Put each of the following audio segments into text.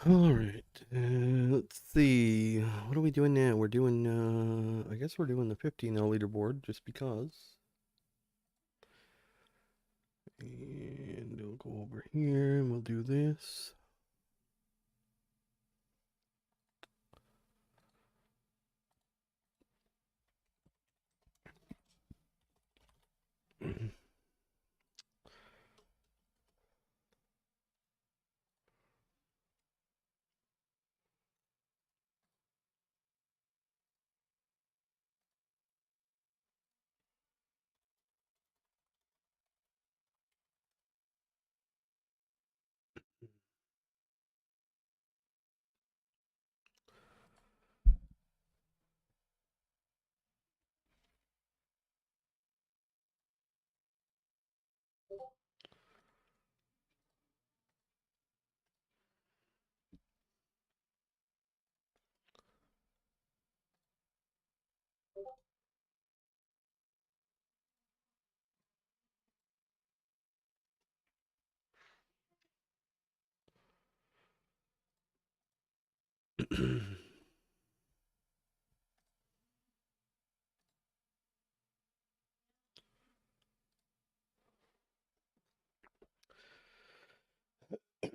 All right. Let's see. What are we doing now? We're doing, I guess we're doing the 15L leaderboard just because. And we'll go over here and we'll do this.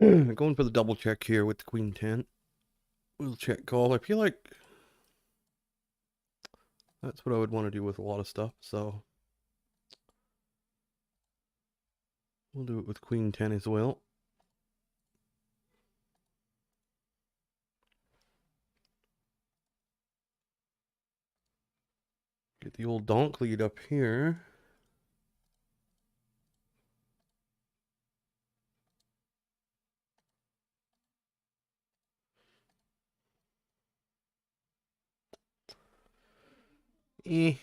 Going for the double check here with the Queen 10. We'll check call. I feel like that's what I would want to do with a lot of stuff, so we'll do it with Queen 10 as well. Get the old donk lead up here. Eh.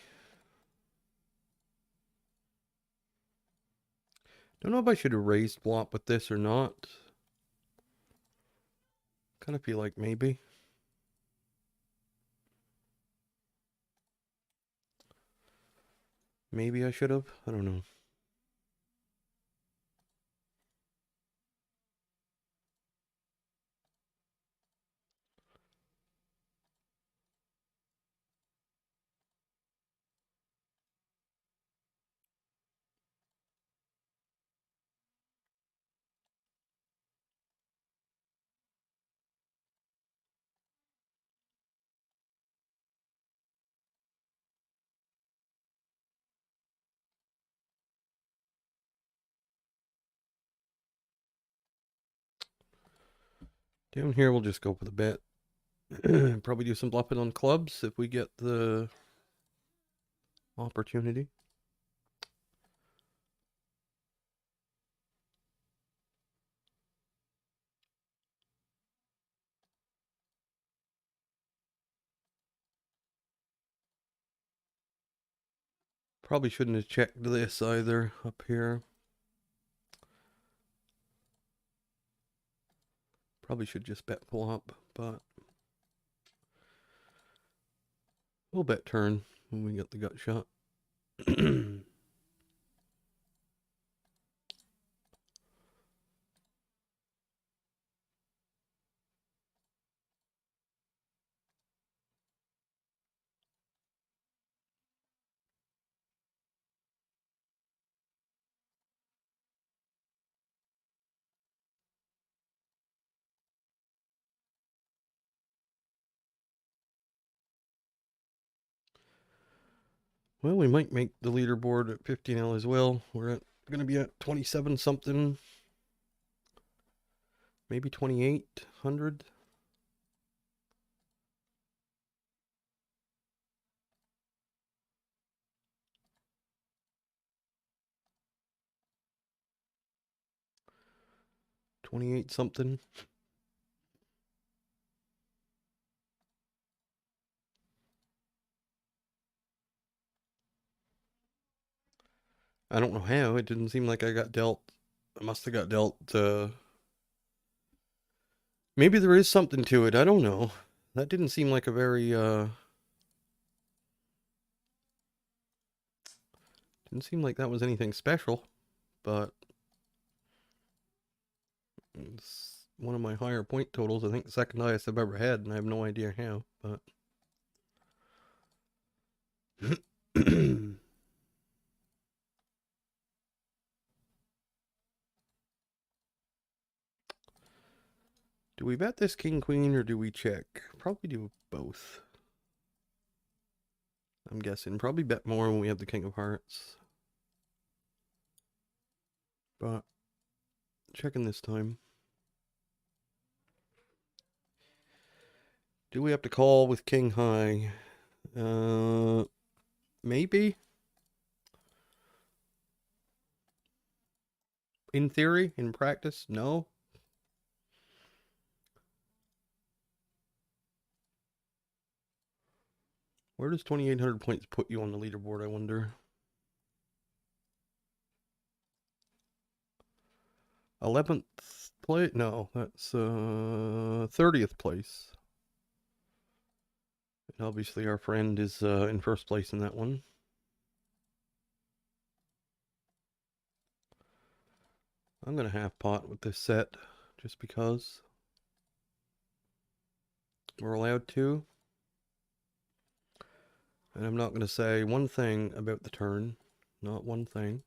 Don't know if I should have raised flop with this or not. Kind of feel like maybe. Maybe I should have. I don't know. Down here, we'll just go for the bet. Probably do some bluffing on clubs if we get the opportunity. Probably shouldn't have checked this either up here. Probably should just bet flop, but we'll bet turn when we get the gut shot. Well, we might make the leaderboard at 15L as well. We're going to be at 27 something, maybe 2800. $28 something. I don't know how. It didn't seem like I got dealt. I must have got dealt. Maybe there is something to it. I don't know. That didn't seem like a very didn't seem like that was anything special, but one of my higher point totals. I think the second highest I've ever had, and I have no idea how, but do we bet this king queen or do we check? Probably do both. I'm guessing probably bet more when we have the king of hearts, but checking this time. Do we have to call with king high? Maybe. In theory, in practice, no. Where does 2,800 points put you on the leaderboard, I wonder? 11th place? No, that's 30th place. And obviously our friend is in first place in that one. I'm going to half pot with this set just because we're allowed to. And I'm not going to say one thing about the turn. Not one thing.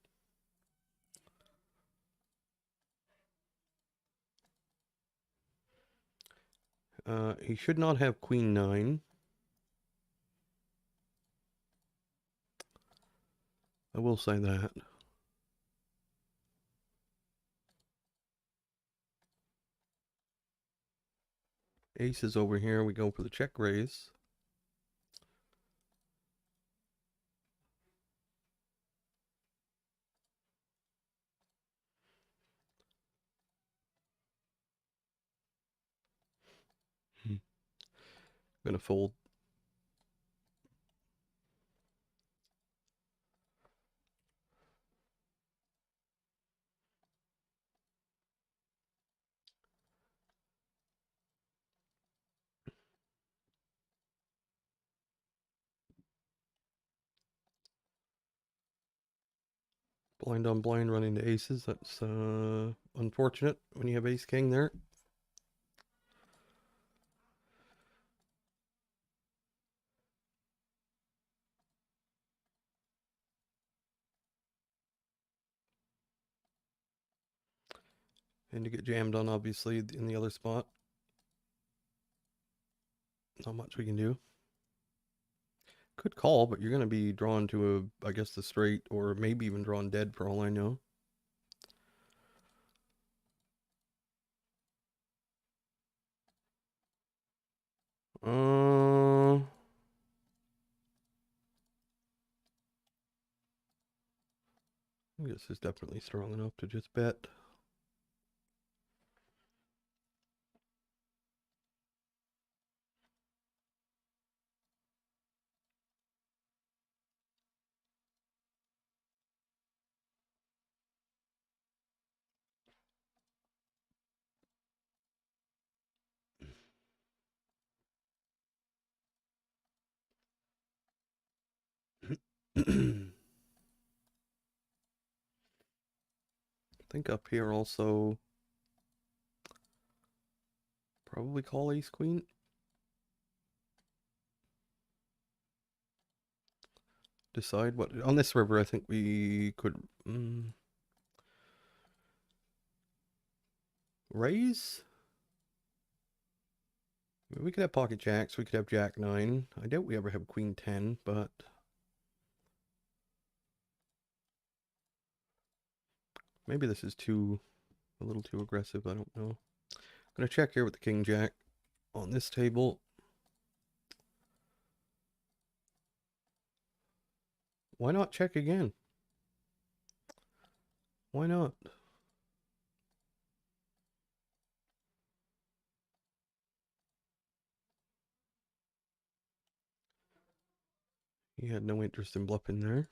He should not have queen 9. I will say that. Ace is over here. We go for the check raise. I'm going to fold. Blind on blind running to aces. That's unfortunate when you have ace king there. And to get jammed on, obviously, in the other spot. Not much we can do. Could call, but you're going to be drawn to I guess, the straight, or maybe even drawn dead for all I know. I guess this is definitely strong enough to just bet. I think up here also probably call ace queen. Decide what on this river. I think we could raise. We could have pocket jacks. We could have jack 9. I doubt we ever have queen 10, but maybe this is a little too aggressive. I don't know. I'm gonna check here with the king jack on this table. Why not check again? Why not? He had no interest in bluffing there.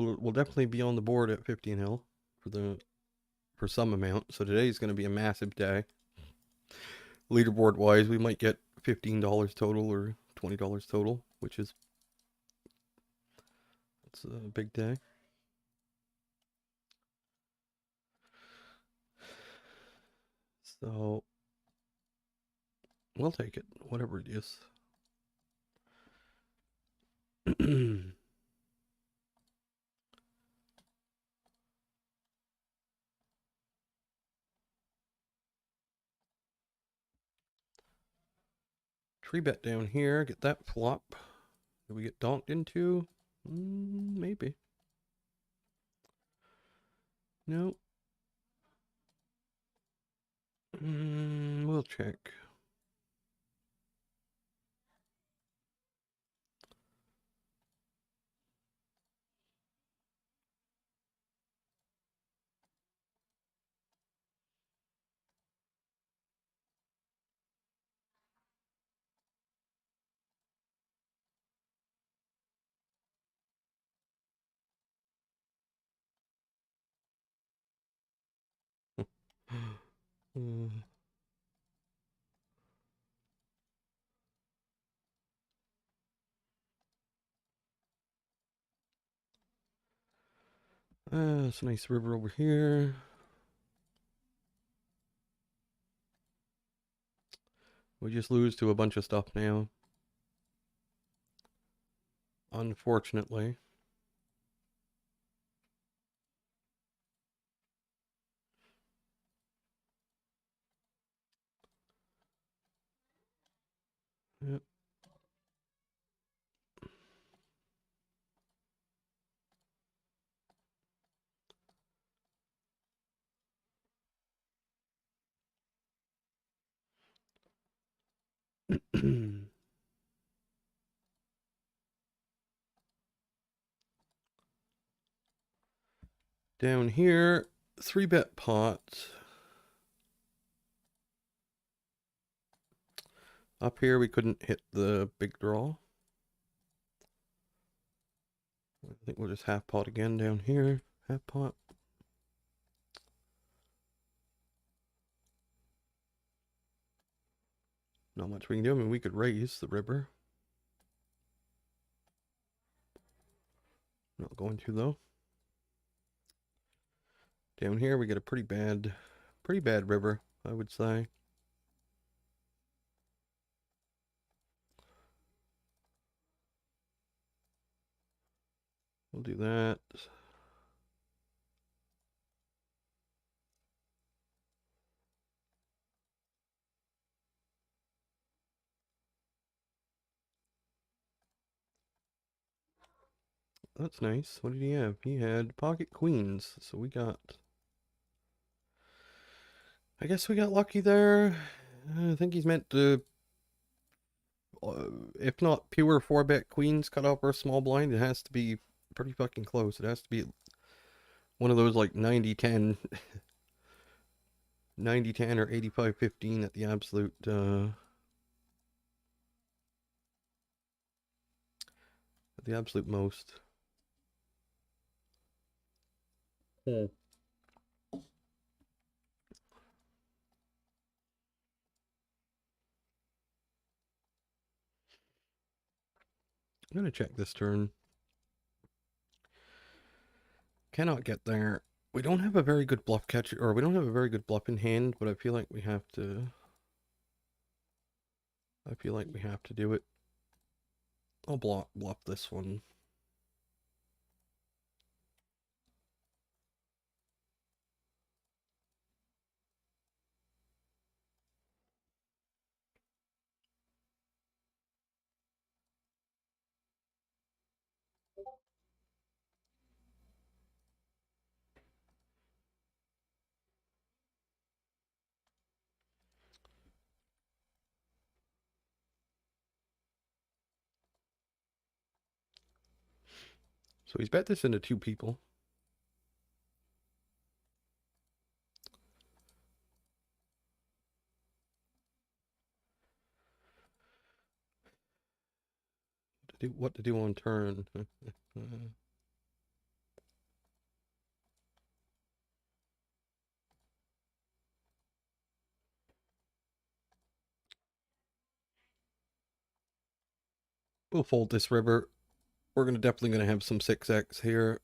we'll definitely be on the board at 15 Hill for some amount. So today's going to be a massive day. Leaderboard wise, we might get $15 total or $20 total, which is it's a big day. So we'll take it, whatever it is. Tree bet down here, get that flop. Do we get donked into? Maybe. No. We'll check. It's a nice river over here. We just lose to a bunch of stuff now. Unfortunately. Yep. Down here, 3-bet pot. Up here, we couldn't hit the big draw. I think we'll just half pot again down here. Half pot. Not much we can do. I mean, we could raise the river. Not going to, though. Down here, we get a pretty bad river, I would say. We'll do that. That's nice. What did he have? He had pocket queens. So we got... I guess we got lucky there. I think he's meant to... if not pure 4-bet queens cut off our small blind, it has to be pretty fucking close. It has to be one of those like 90-10... 90-10 or 85-15 at the absolute... at the absolute most. I'm gonna check this turn. Cannot get there. We don't have a very good bluff catcher, or we don't have a very good bluff in hand, but I feel like we have to... I feel like we have to do it. I'll bluff this one. So he's bet this into 2 people. What to do on turn? We'll fold this river. We're definitely gonna have some 6x here.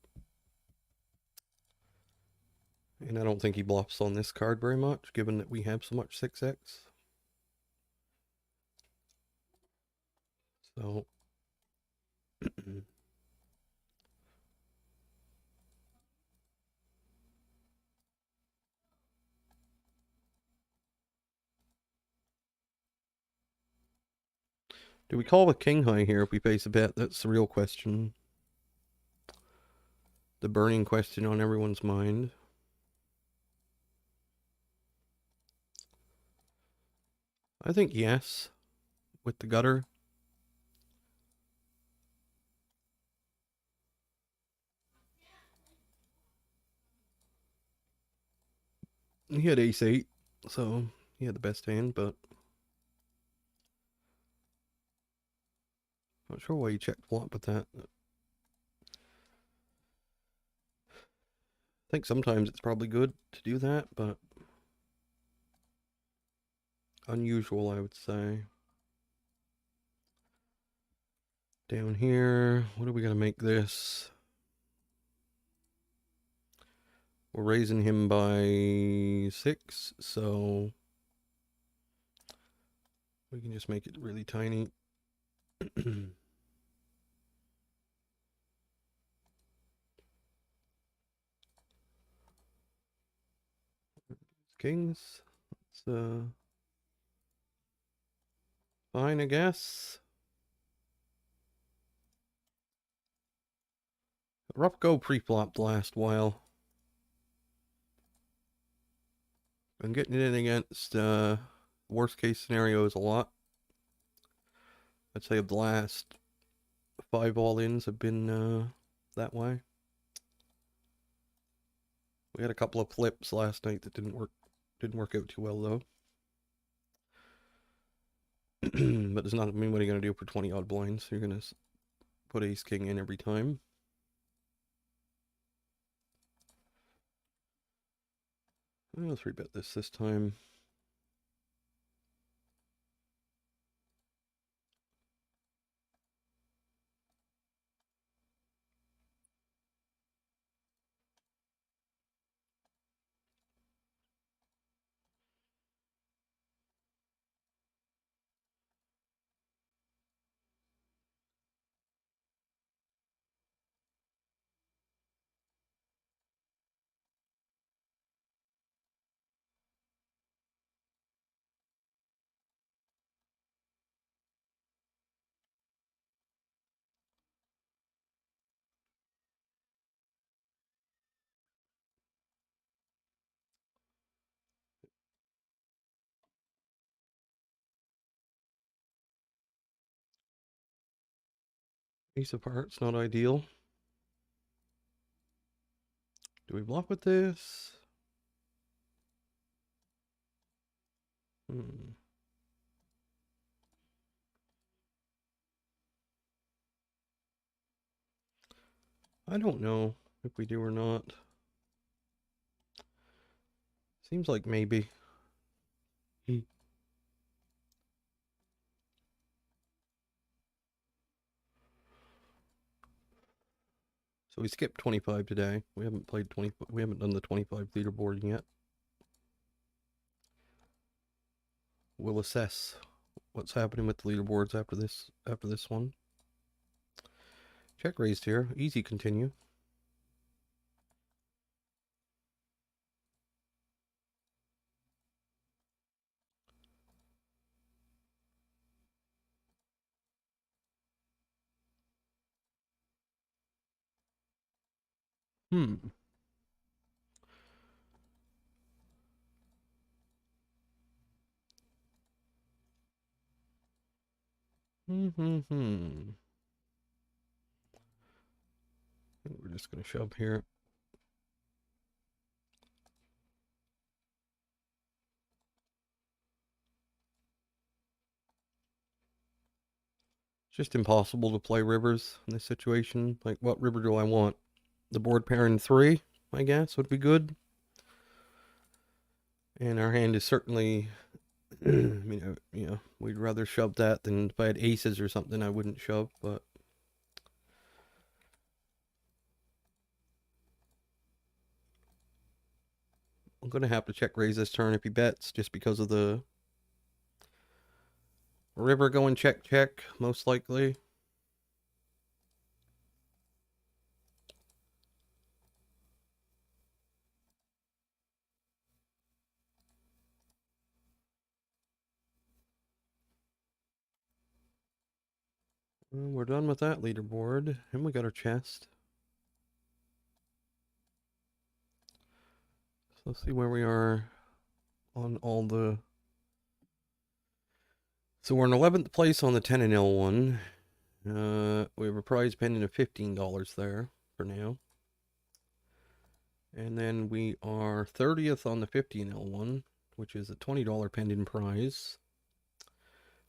And I don't think he bluffs on this card very much, given that we have so much 6x. So do we call with king high here if we face a bet? That's the real question. The burning question on everyone's mind. I think yes, with the gutter. He had ace-8, so he had the best hand, but not sure why he checked flop with that. I think sometimes it's probably good to do that, but unusual, I would say. Down here, what are we gonna make this? We're raising him by 6, so we can just make it really tiny. Kings. It's fine, I guess. Rough go pre-flop the last while. I'm getting it in against worst case scenarios a lot. I'd say the last 5 all-ins have been that way. We had a couple of flips last night that didn't work out too well though. But there's not, I mean, what are you gonna do for 20 odd blinds? You're gonna put ace king in every time. I'll 3-bet this time. Ace of hearts, not ideal. Do we bluff with this? I don't know if we do or not. Seems like maybe. So we skipped 25 today. We haven't played 20. We haven't done the 25 leaderboard yet. We'll assess what's happening with the leaderboards after this one. Check raised here. Easy continue. Hmm. We're just gonna shove here. It's just impossible to play rivers in this situation. Like, what river do I want? The board pair in 3, I guess, would be good. And our hand is certainly I mean, we'd rather shove that than if I had aces or something, I wouldn't shove, but. I'm going to have to check raise this turn if he bets, just because of the river going check, check, most likely. Well, we're done with that leaderboard, and we got our chest. So let's see where we are on all the... So we're in 11th place on the 10 and L one. We have a prize pending of $15 there for now. And then we are 30th on the 50 L one, which is a $20 pending prize,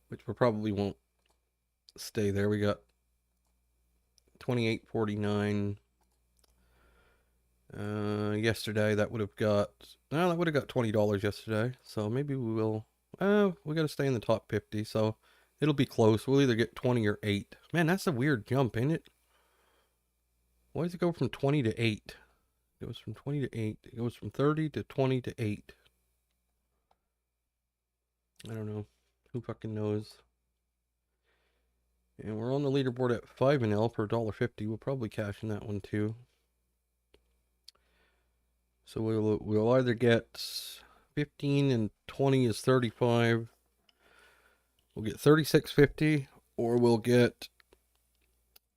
which we probably won't stay there. We got 28.49 yesterday. That would have got $20 yesterday. So maybe we will. We got to stay in the top 50. So it'll be close. We'll either get 20 or 8. Man, that's a weird jump, ain't it? Why does it go from 20 to 8? It goes from 20 to 8. It goes from 30 to 20 to 8. I don't know. Who fucking knows? And we're on the leaderboard at 5 and L for $1.50. We'll probably cash in that one too. So we'll either get 15 and 20 is 35. We'll get 36.50, or we'll get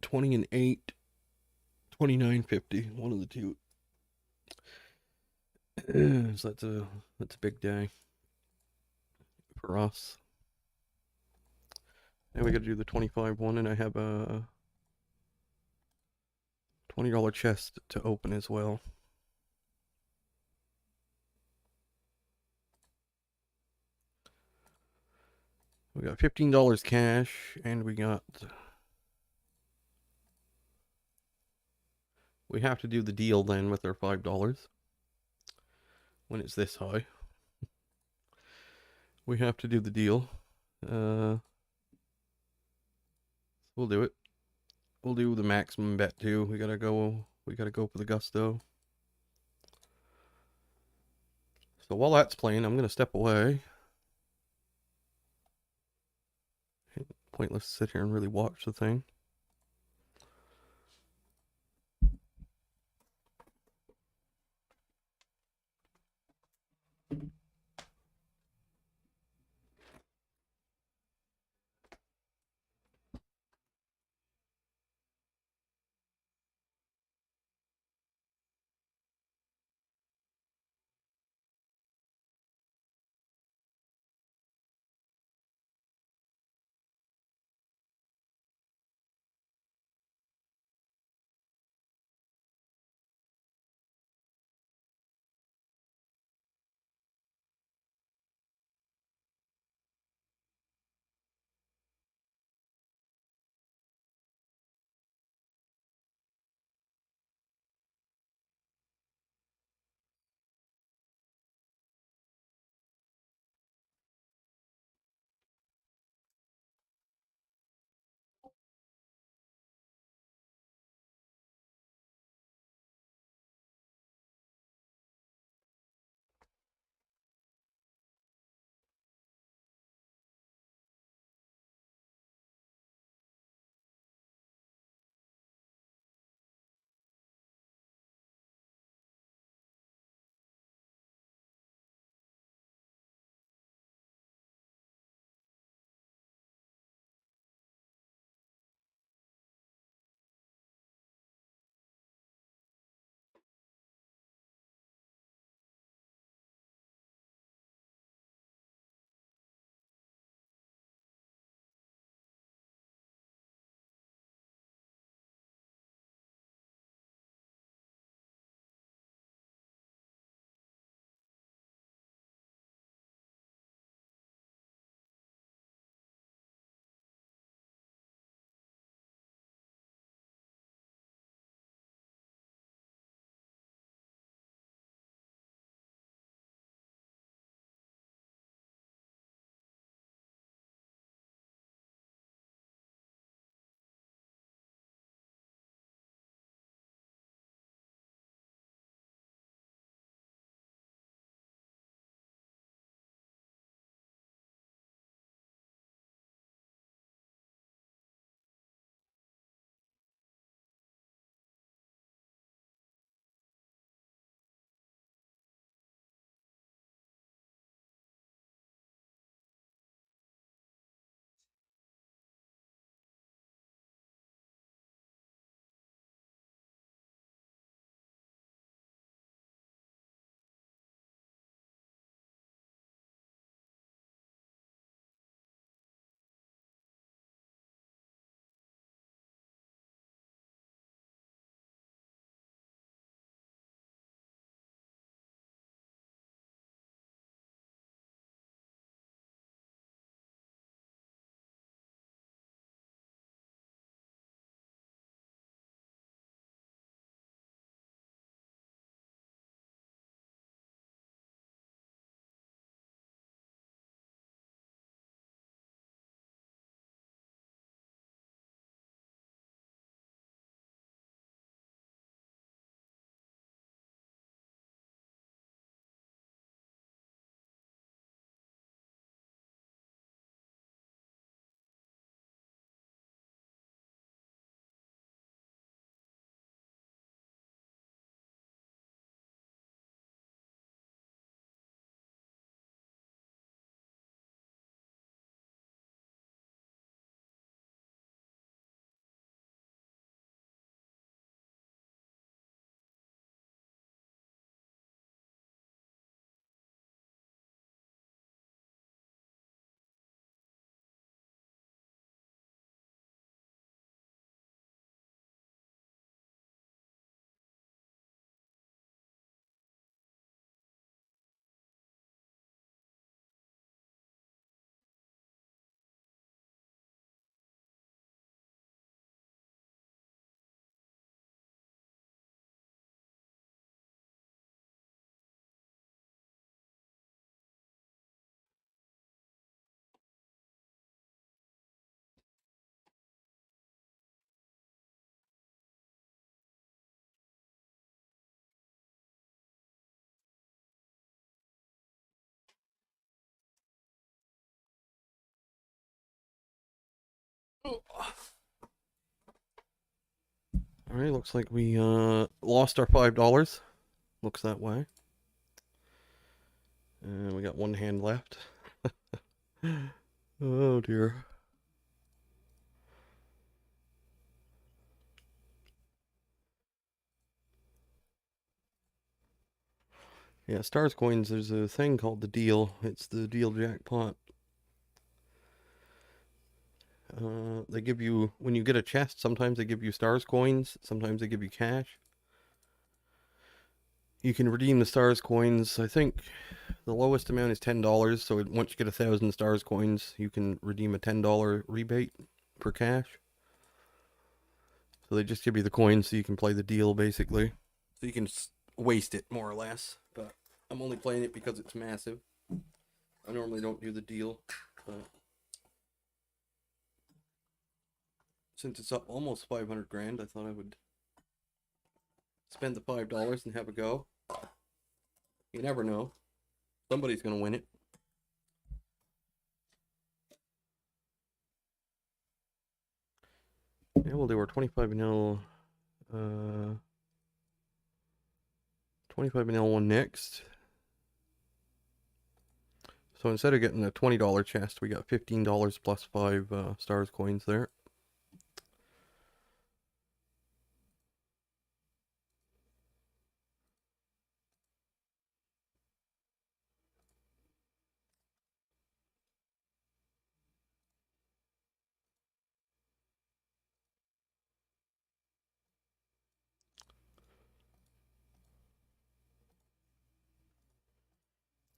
20 and 8, 29.50. One of the two. So that's a big day for us. And we got to do the 25 one, and I have a $20 chest to open as well. We got $15 cash, and we have to do the deal then with our $5 when it's this high. We have to do the deal. We'll do it. We'll do the maximum bet too. We gotta go for the gusto. So while that's playing, I'm gonna step away. Pointless to sit here and really watch the thing. Alright, looks like we lost our $5. Looks that way. And we got one hand left. Oh dear. Yeah, Stars Coins, there's a thing called the deal. It's the deal jackpot. They give you, when you get a chest, sometimes they give you Stars Coins, sometimes they give you cash. You can redeem the Stars Coins, I think the lowest amount is $10, so once you get 1,000 Stars Coins, you can redeem a $10 rebate for cash. So they just give you the coins so you can play the deal, basically. So you can waste it, more or less. But I'm only playing it because it's massive. I normally don't do the deal, but since it's up almost 500 grand, I thought I would spend the $5 and have a go. You never know. Somebody's going to win it. Yeah, we'll do our 25 mil, 25 mil one next. So instead of getting a $20 chest, we got $15 plus 5 Stars Coins there.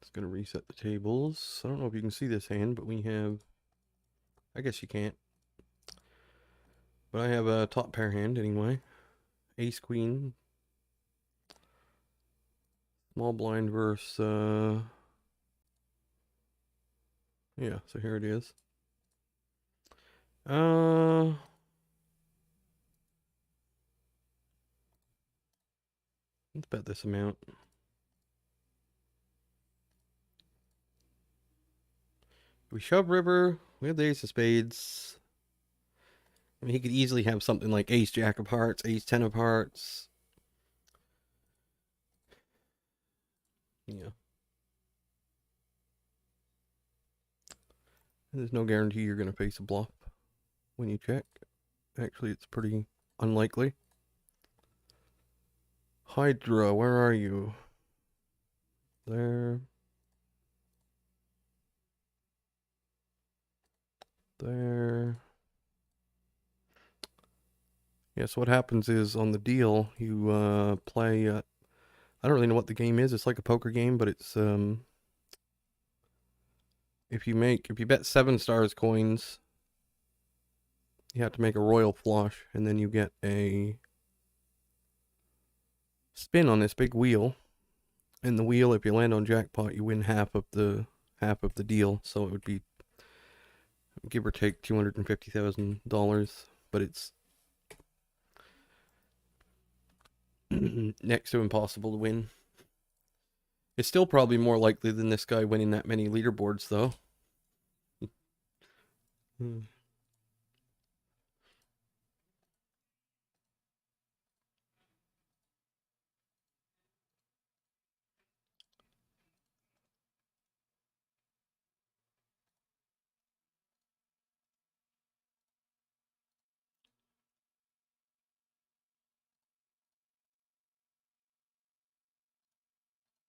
It's going to reset the tables. I don't know if you can see this hand, but we have... I guess you can't. But I have a top pair hand anyway. Ace Queen. Small blind versus... yeah, so here it is. Let's bet this amount. We shove river. We have the ace of spades. I mean, he could easily have something like ace jack of hearts, ace 10 of hearts. Yeah. There's no guarantee you're going to face a bluff when you check. Actually, it's pretty unlikely. Hydra, where are you? There. There. Yeah, so what happens is on the deal, you play... I don't really know what the game is. It's like a poker game, but it's... if you bet 7 Stars Coins, you have to make a royal flush, and then you get a spin on this big wheel. And the wheel, if you land on jackpot, you win half of the deal. So it would be, give or take, $250,000. But it's next to impossible to win. It's still probably more likely than this guy winning that many leaderboards, though.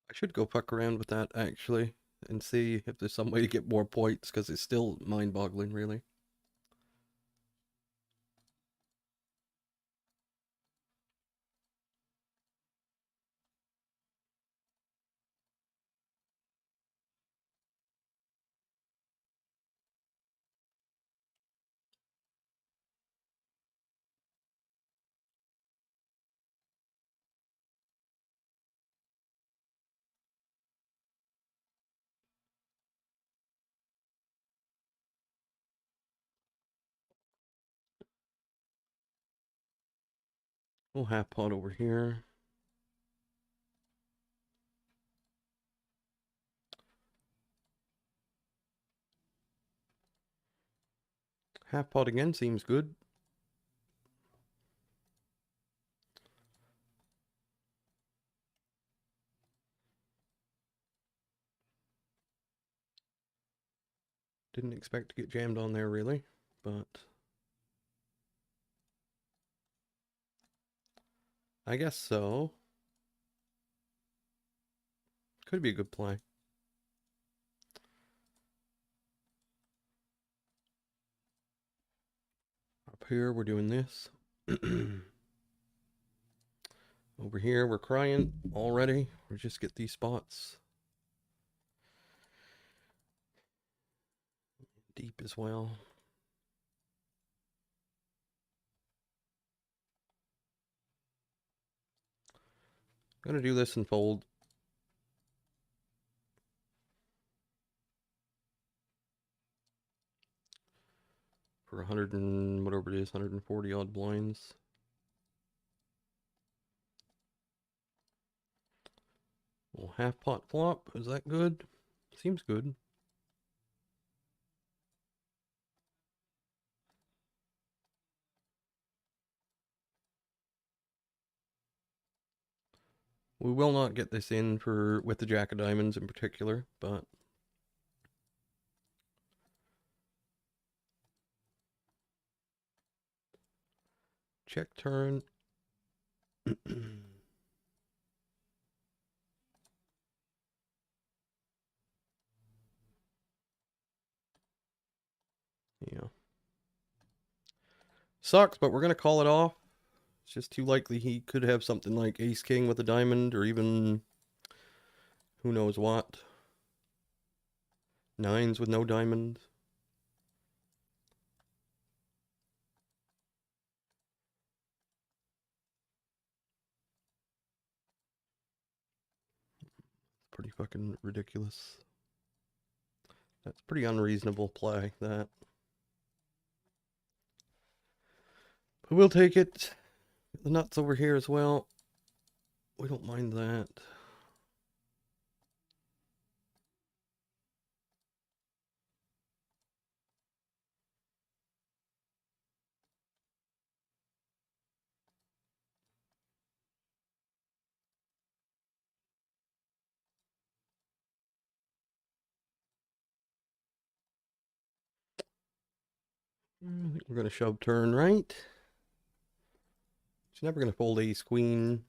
I should go fuck around with that, actually, and see if there's some way to get more points, because it's still mind-boggling, really. We'll half pot over here. Half pot again seems good. Didn't expect to get jammed on there really, but I guess so. Could be a good play. Up here, we're doing this. Over here, we're crying already. We just get these spots deep as well. I'm gonna do this and fold. For 100 and whatever it is, 140 odd blinds. Well, half pot flop, is that good? Seems good. We will not get this in for with the Jack of Diamonds in particular, but check turn. Yeah. Sucks, but we're gonna call it off. It's just too likely he could have something like Ace King with a diamond, or even who knows what. Nines with no diamond. Pretty fucking ridiculous. That's pretty unreasonable play, that. But we'll take it. The nuts over here as well. We don't mind that. I think we're going to shove turn right. She's never going to fold ace queen.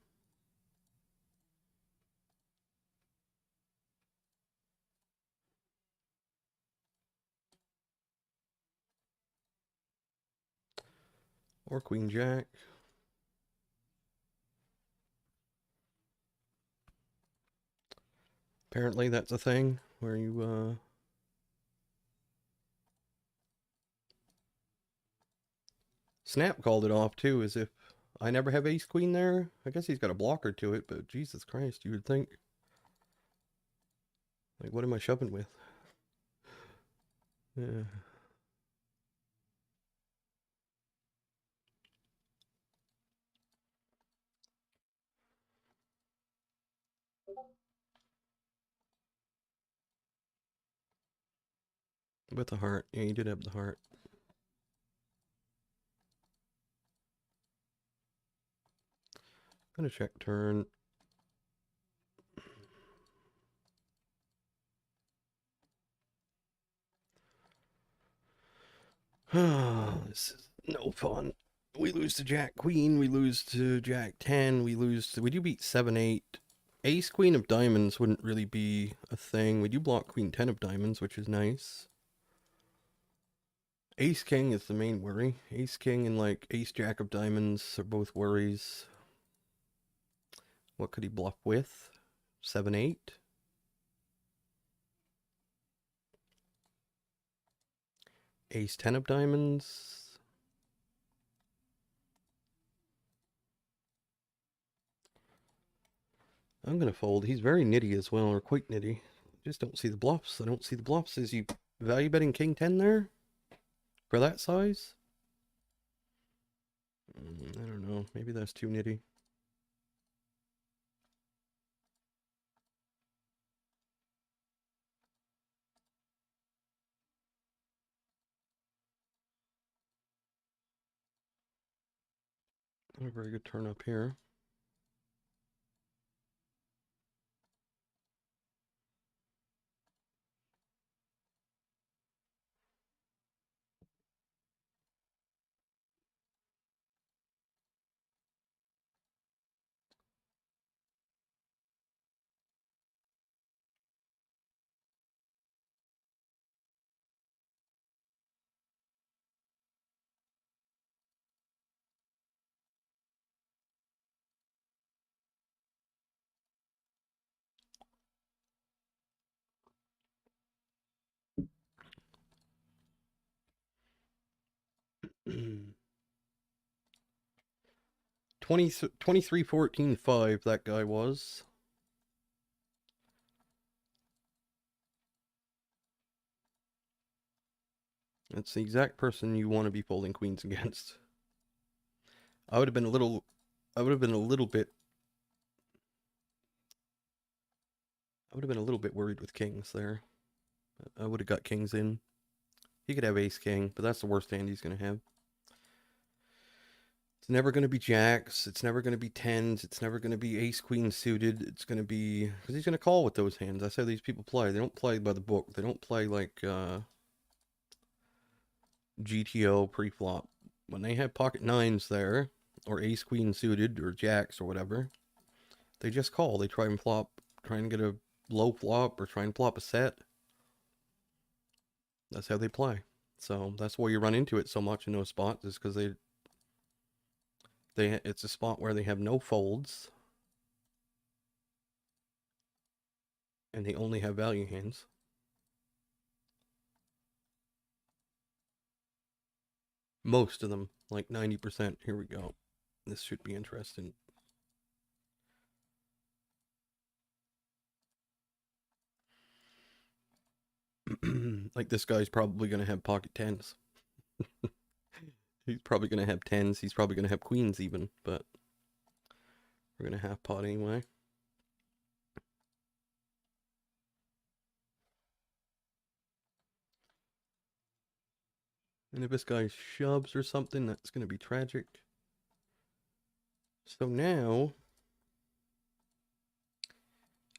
Or queen jack. Apparently that's a thing where you Snap called it off too, as if I never have ace queen there. I guess he's got a blocker to it, but Jesus Christ, you would think. Like, what am I shoving with? Yeah. With the heart. Yeah, he did have the heart. Gonna check turn. This is no fun. We lose to Jack Queen, we lose to Jack 10, we do beat 7-8. Ace Queen of Diamonds wouldn't really be a thing. We do block Queen 10 of Diamonds, which is nice. Ace King is the main worry. Ace King and like Ace Jack of Diamonds are both worries. What could he bluff with? 7-8? Ace 10 of Diamonds. I'm going to fold. He's very nitty as well, or quite nitty. Just don't see the bluffs. I don't see the bluffs. Is he value betting King 10 there? For that size? I don't know. Maybe that's too nitty. Not a very good turn up here. Mm. 23 14 5 that guy was. That's the exact person you want to be folding queens against. I would have been a little I would have been a little bit worried with kings there. I would have got kings in. He could have ace king, but that's the worst hand he's going to have. It's never going to be jacks. It's never going to be tens. It's never going to be ace queen suited. It's going to be, because he's going to call with those hands. That's how these people play. They don't play by the book. They don't play like GTO pre-flop. When they have pocket nines there, or ace queen suited, or jacks or whatever, they just call. They try and flop, try and get a low flop, or try and flop a set. That's how they play. So that's why you run into it so much in those spots, is because it's a spot where they have no folds and they only have value hands. Most of them, like 90%. Here we go. This should be interesting. Like this guy's probably going to have pocket tens. He's probably going to have tens. He's probably going to have queens even, but we're going to have pot anyway. And if this guy shoves or something, that's going to be tragic. So now,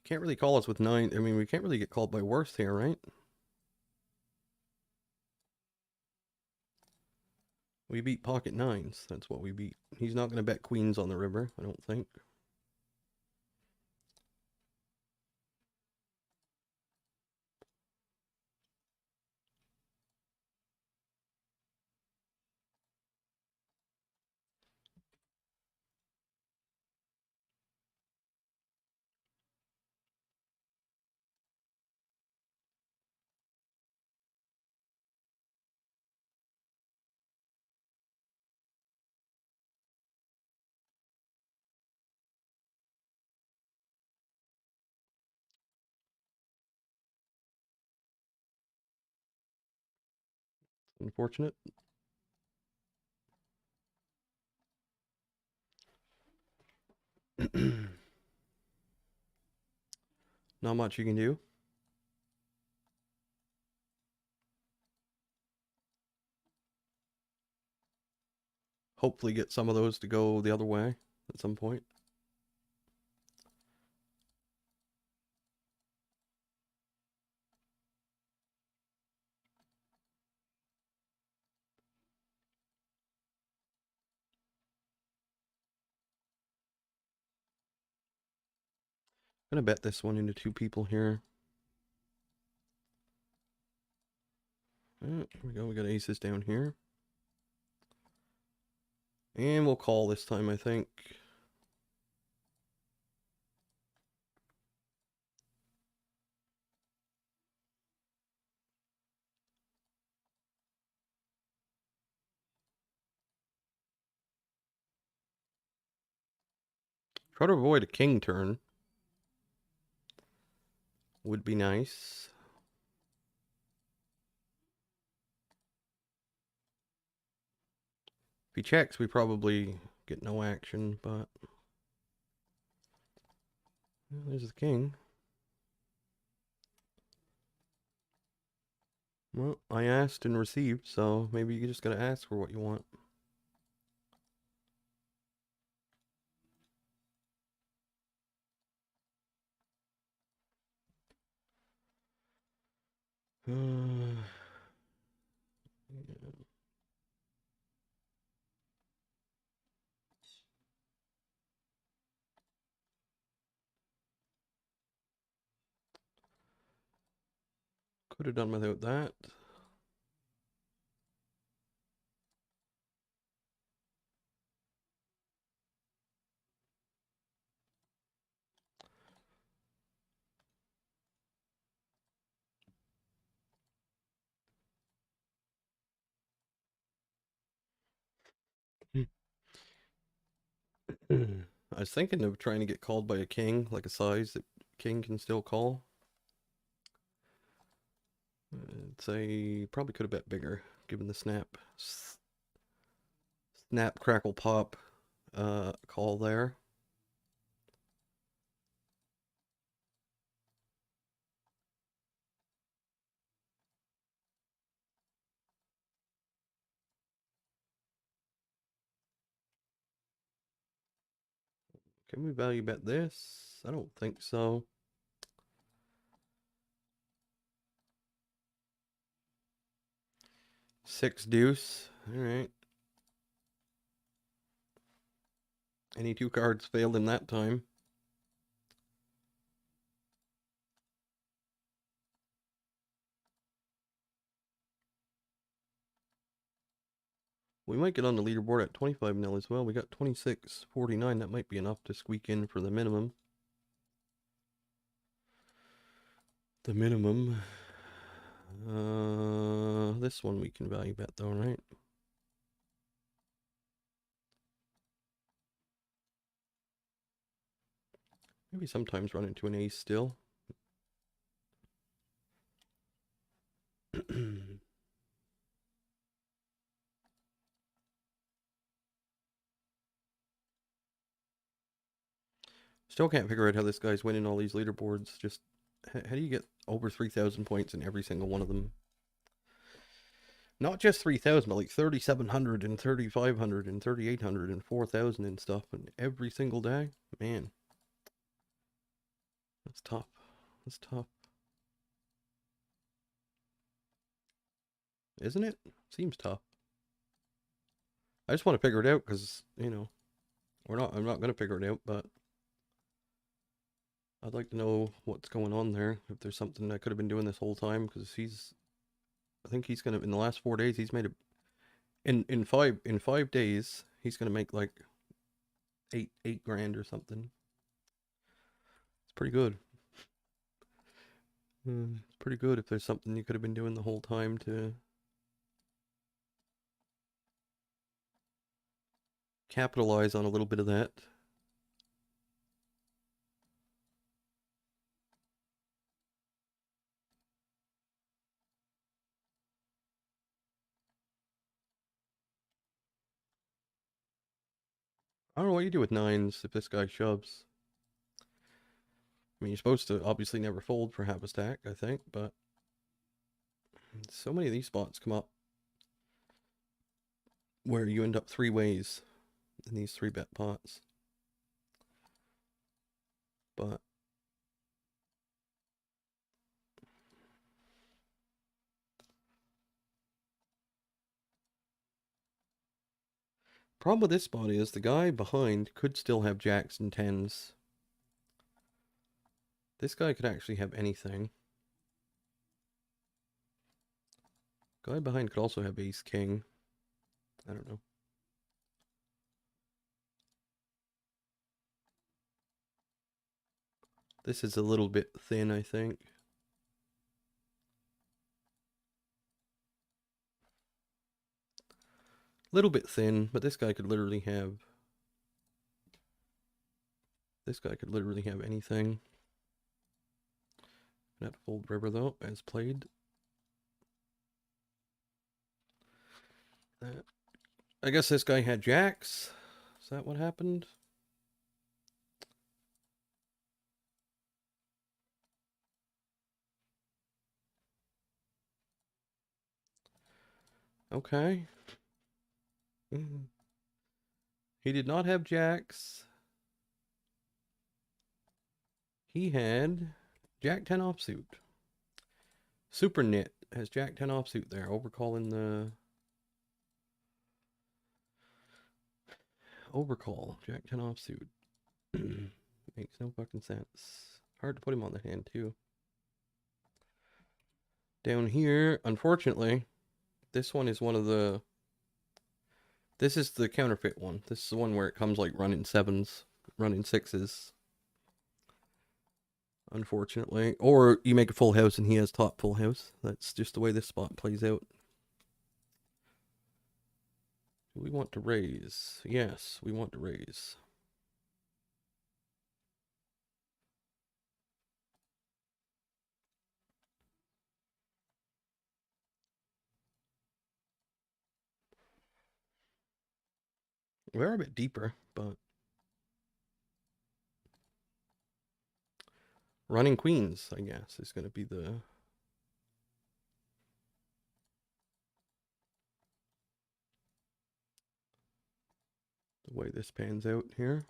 can't really call us with nine. I mean, we can't really get called by worse here, right? We beat pocket nines. That's what we beat. He's not going to bet queens on the river, I don't think. Unfortunate. Not much you can do. Hopefully get some of those to go the other way at some point. I'm gonna bet this one into two people here. Here we go. We got aces down here. And we'll call this time, I think. Try to avoid a king turn. Would be nice. If he checks, we probably get no action, but... Well, there's the king. Well, I asked and received, so maybe you just gotta ask for what you want. Yeah. Could have done without that. I was thinking of trying to get called by a king, like a size that king can still call. I'd say probably could have bet bigger, given the snap, crackle, pop call there. Can we value bet this? I don't think so. Six deuce. All right. Any two cards failed in that time. We might get on the leaderboard at 25 nil as well. We got 26.49. That might be enough to squeak in for the minimum. The minimum. This one we can value bet though, right? Maybe sometimes run into an ace still. Still can't figure out how this guy's winning all these leaderboards. Just how do you get over 3,000 points in every single one of them? Not just 3,000, but like 3,700 and 3,500 and 3,800 and 4,000 and stuff, and every single day. Man, that's tough. That's tough, isn't it? Seems tough. I just want to figure it out because I'm not gonna figure it out, but I'd like to know what's going on there. If there's something I could have been doing this whole time, because I think he's gonna in the last 4 days he's made in 5 days he's gonna make like eight grand or something. It's pretty good. It's pretty good if there's something you could have been doing the whole time to capitalize on a little bit of that. I don't know what you do with nines if this guy shoves. I mean, you're supposed to obviously never fold for half a stack, I think, but so many of these spots come up where you end up three ways in these 3-bet pots. But problem with this spot is the guy behind could still have jacks and tens. This guy could actually have anything. Guy behind could also have ace king. I don't know. This is a little bit thin, I think. Little bit thin, but this guy could literally have anything. Gonna have to fold river though, as played. I guess this guy had jacks. Is that what happened? Okay. He did not have jacks. He had Jack 10 offsuit. Super nit. has Jack 10 offsuit there, overcalling the overcall. Jack 10 offsuit. Makes no fucking sense. Hard to put him on the hand too. Down here, unfortunately, this one is one of the. This is the counterfeit one. This is the one where it comes like running sevens, running sixes. Unfortunately. Or you make a full house and he has top full house. That's just the way this spot plays out. Do we want to raise? Yes, we want to raise. We are a bit deeper, but running queens, I guess, is going to be the way this pans out here.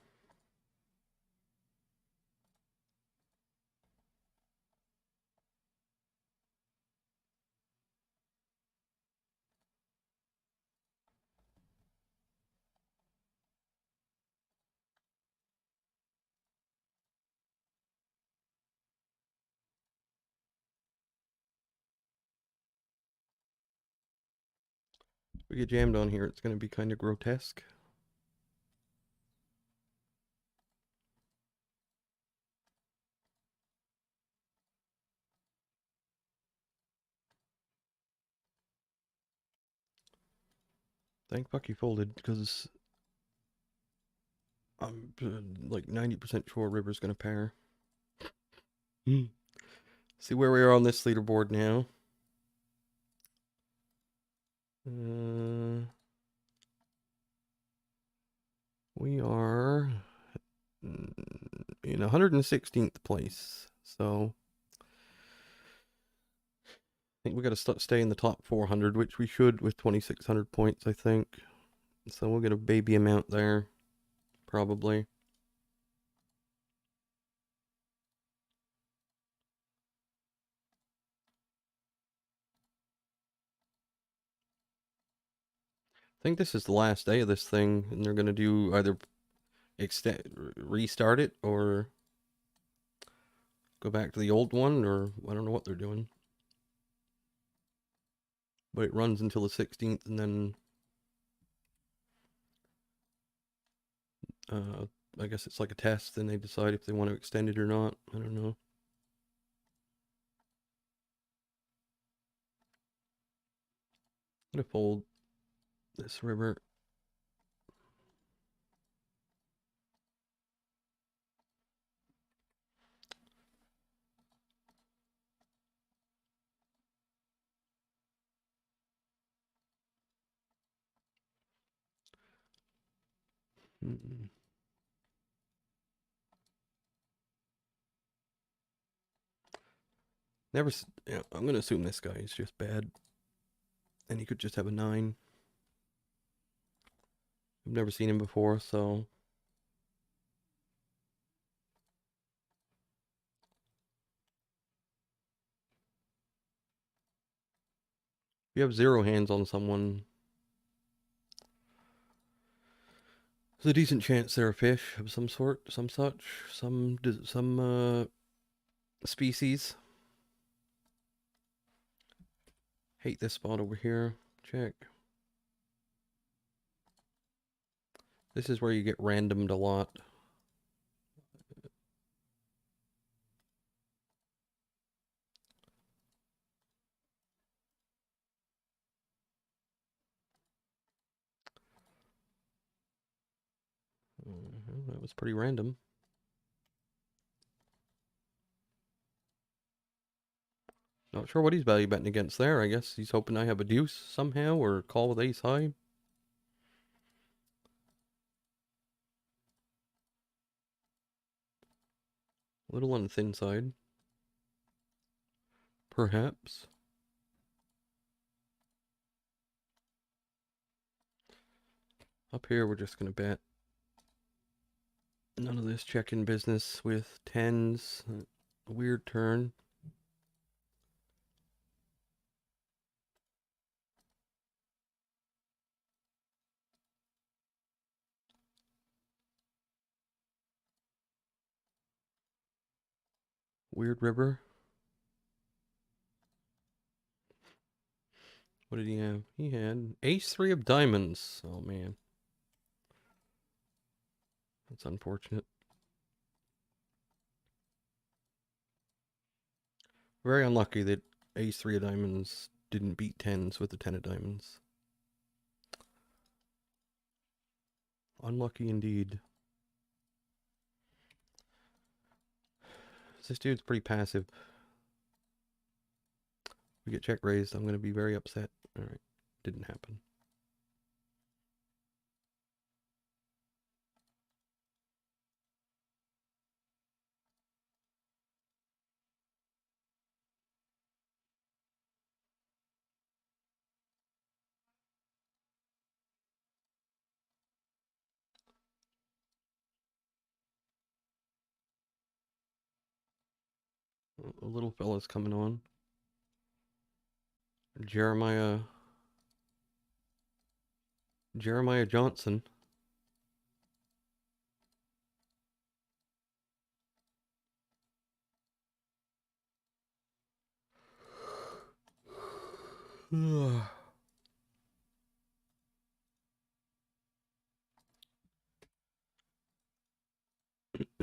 If we get jammed on here, it's going to be kind of grotesque. Thank fuck you folded, because I'm like 90% sure River's going to pair. See where we are on this leaderboard now. We are in 116th place. So I think we got to stay in the top 400, which we should with 2,600 points, I think. So we'll get a baby amount there, probably. I think this is the last day of this thing, and they're going to do either restart it or go back to the old one, or I don't know what they're doing. But it runs until the 16th, and then I guess it's like a test, then they decide if they want to extend it or not. I don't know. I'm going to fold this river. Never. Yeah, I'm gonna assume this guy is just bad, and he could just have a 9. I've never seen him before, so if you have 0 hands on someone, there's a decent chance they're a fish of some sort, some such, some species. Hate this spot over here. Check. This is where you get randomed a lot. That was pretty random. Not sure what he's value betting against there. I guess he's hoping I have a deuce somehow, or call with ace high. A little on the thin side. Perhaps. Up here, we're just going to bet. None of this check-in business with 10s. A weird turn. Weird River. What did he have? He had ace-3 of diamonds. Oh, man. That's unfortunate. Very unlucky that ace-3 of diamonds didn't beat tens with the 10 of diamonds. Unlucky indeed. This dude's pretty passive. We get check raised, I'm going to be very upset. Alright, didn't happen. A little fella's coming on. Jeremiah Johnson.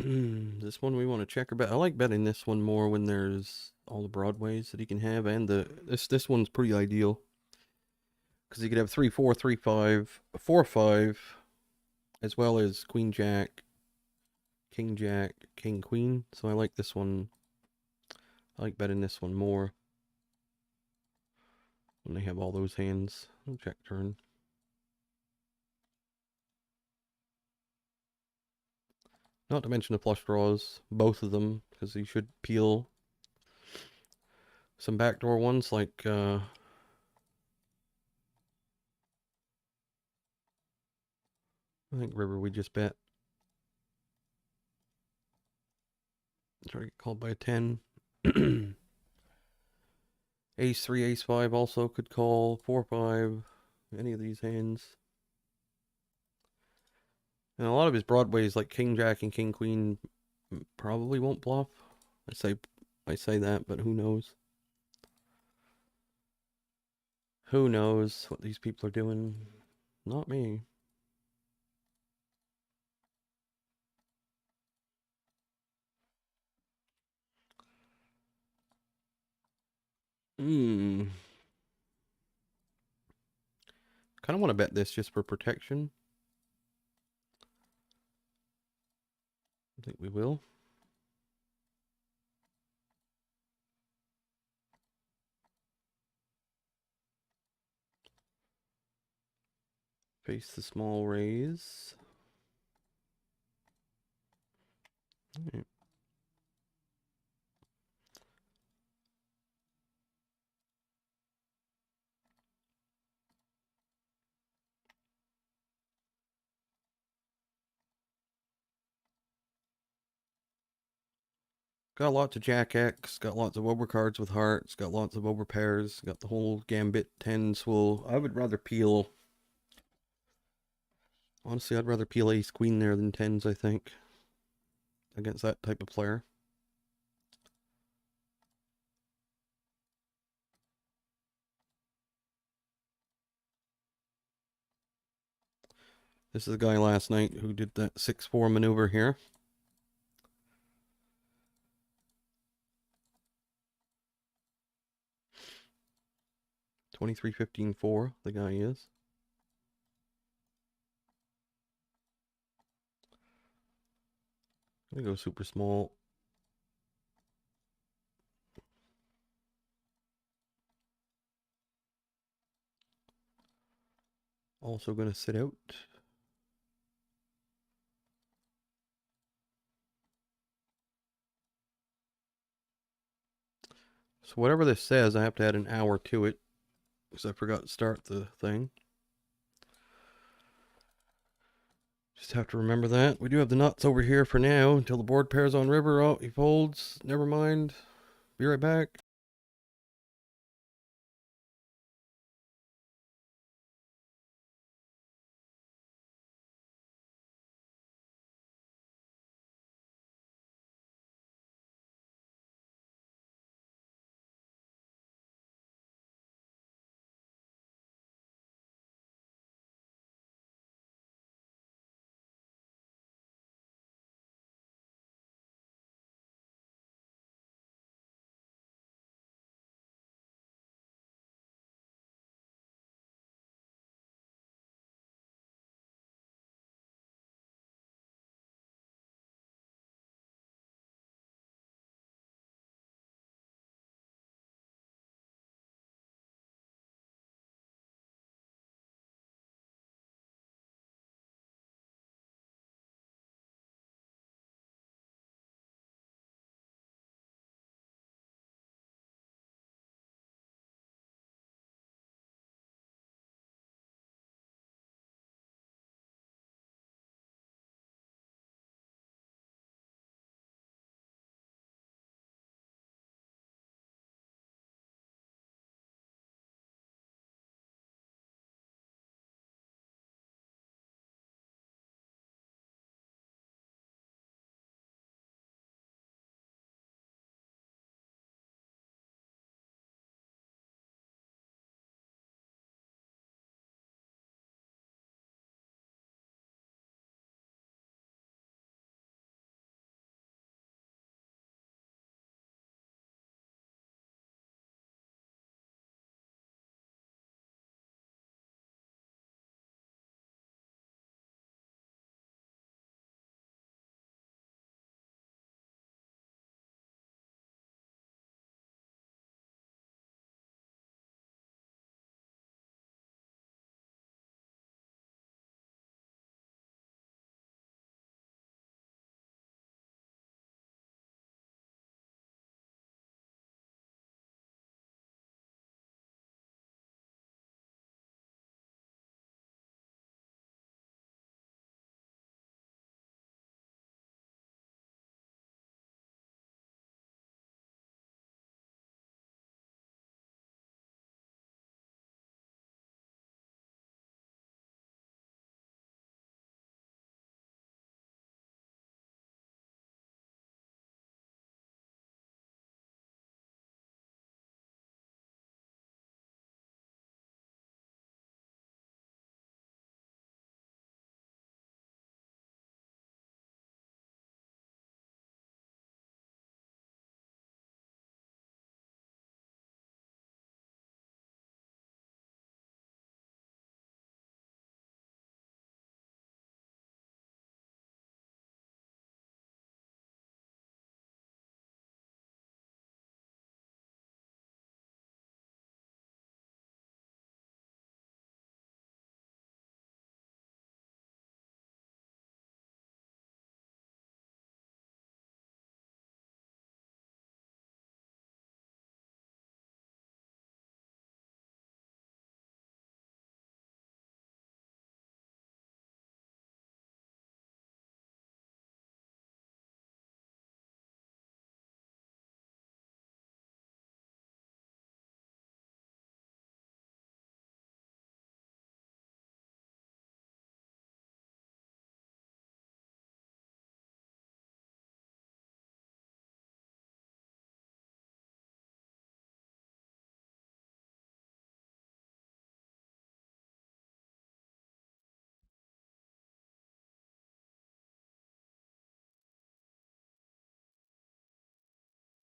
This one we want to check or bet. I like betting this one more when there's all the broadways that he can have, and this one's pretty ideal because he could have 3-4, 3-5, 4-5, as well as Queen Jack, King Jack, King Queen. So I like this one. I like betting this one more when they have all those hands. I'll check turn. Not to mention the flush draws, both of them, because he should peel some backdoor ones like I think river we just bet. Try to get called by a 10. Ace-3, ace-5 also could call. 4-5, any of these hands. And a lot of his broadways like King Jack and King Queen probably won't bluff. I say that, but who knows? Who knows what these people are doing? Not me. Kind of want to bet this just for protection. I think we will. Face the small raise. All right. Got lots of Jack X, got lots of overcards with hearts, got lots of overpairs, got the whole gambit tens full. I would rather peel. Honestly, I'd rather peel ace queen there than tens, I think, against that type of player. This is the guy last night who did that 6-4 maneuver here. $23.15.4, the guy is. I'm gonna go super small. Also gonna sit out. So whatever this says, I have to add an hour to it because I forgot to start the thing. Just have to remember that. We do have the nuts over here for now until the board pairs on river. Oh, he folds. Never mind. Be right back.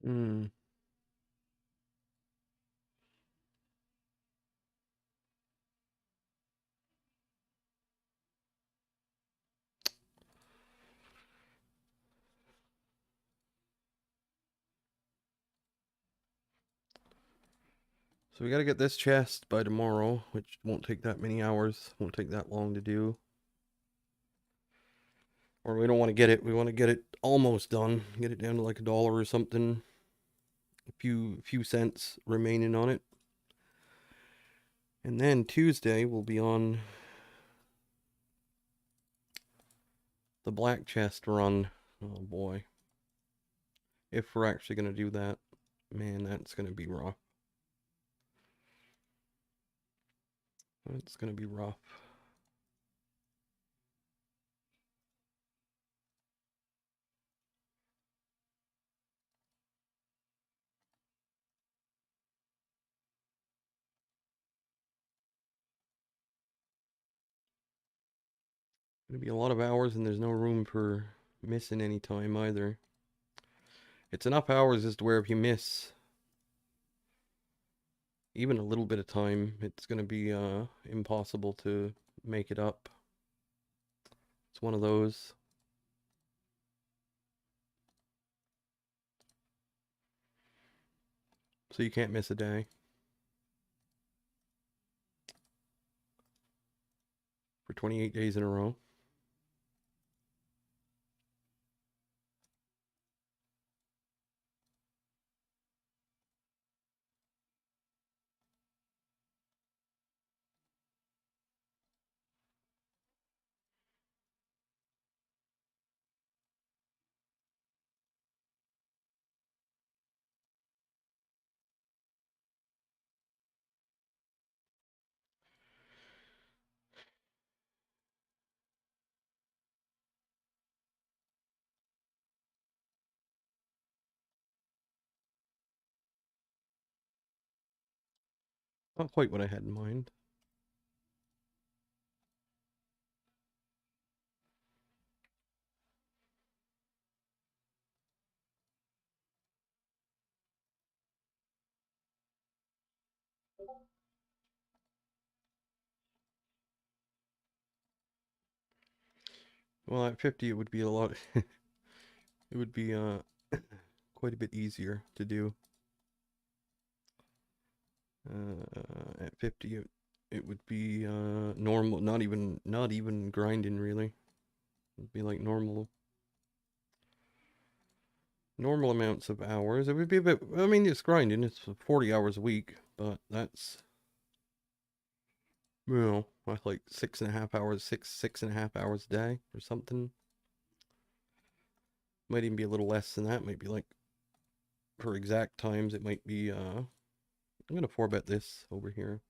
Hmm. So we got to get this chest by tomorrow, which won't take that many hours. Won't take that long to do. Or we don't want to get it. We want to get it almost done. Get it down to like $1 or something. A few cents remaining on it. And then Tuesday we'll be on the black chest run. Oh boy. If we're actually going to do that. Man, that's going to be rough. It's going to be rough. Going to be a lot of hours, and there's no room for missing any time either. It's enough hours as to where if you miss even a little bit of time, it's going to be impossible to make it up. It's one of those. So you can't miss a day. For 28 days in a row. Not quite what I had in mind. Well, at 50 it would be a lot. It would be quite a bit easier to do. At 50 it would be normal, not even grinding really. It'd be like normal amounts of hours. It would be a bit, I mean, it's grinding. It's 40 hours a week, but that's, you know, that's like 6.5 hours, six and a half hours a day or something. Might even be a little less than that. Might be like, for exact times, it might be, I'm gonna 4-bet this over here.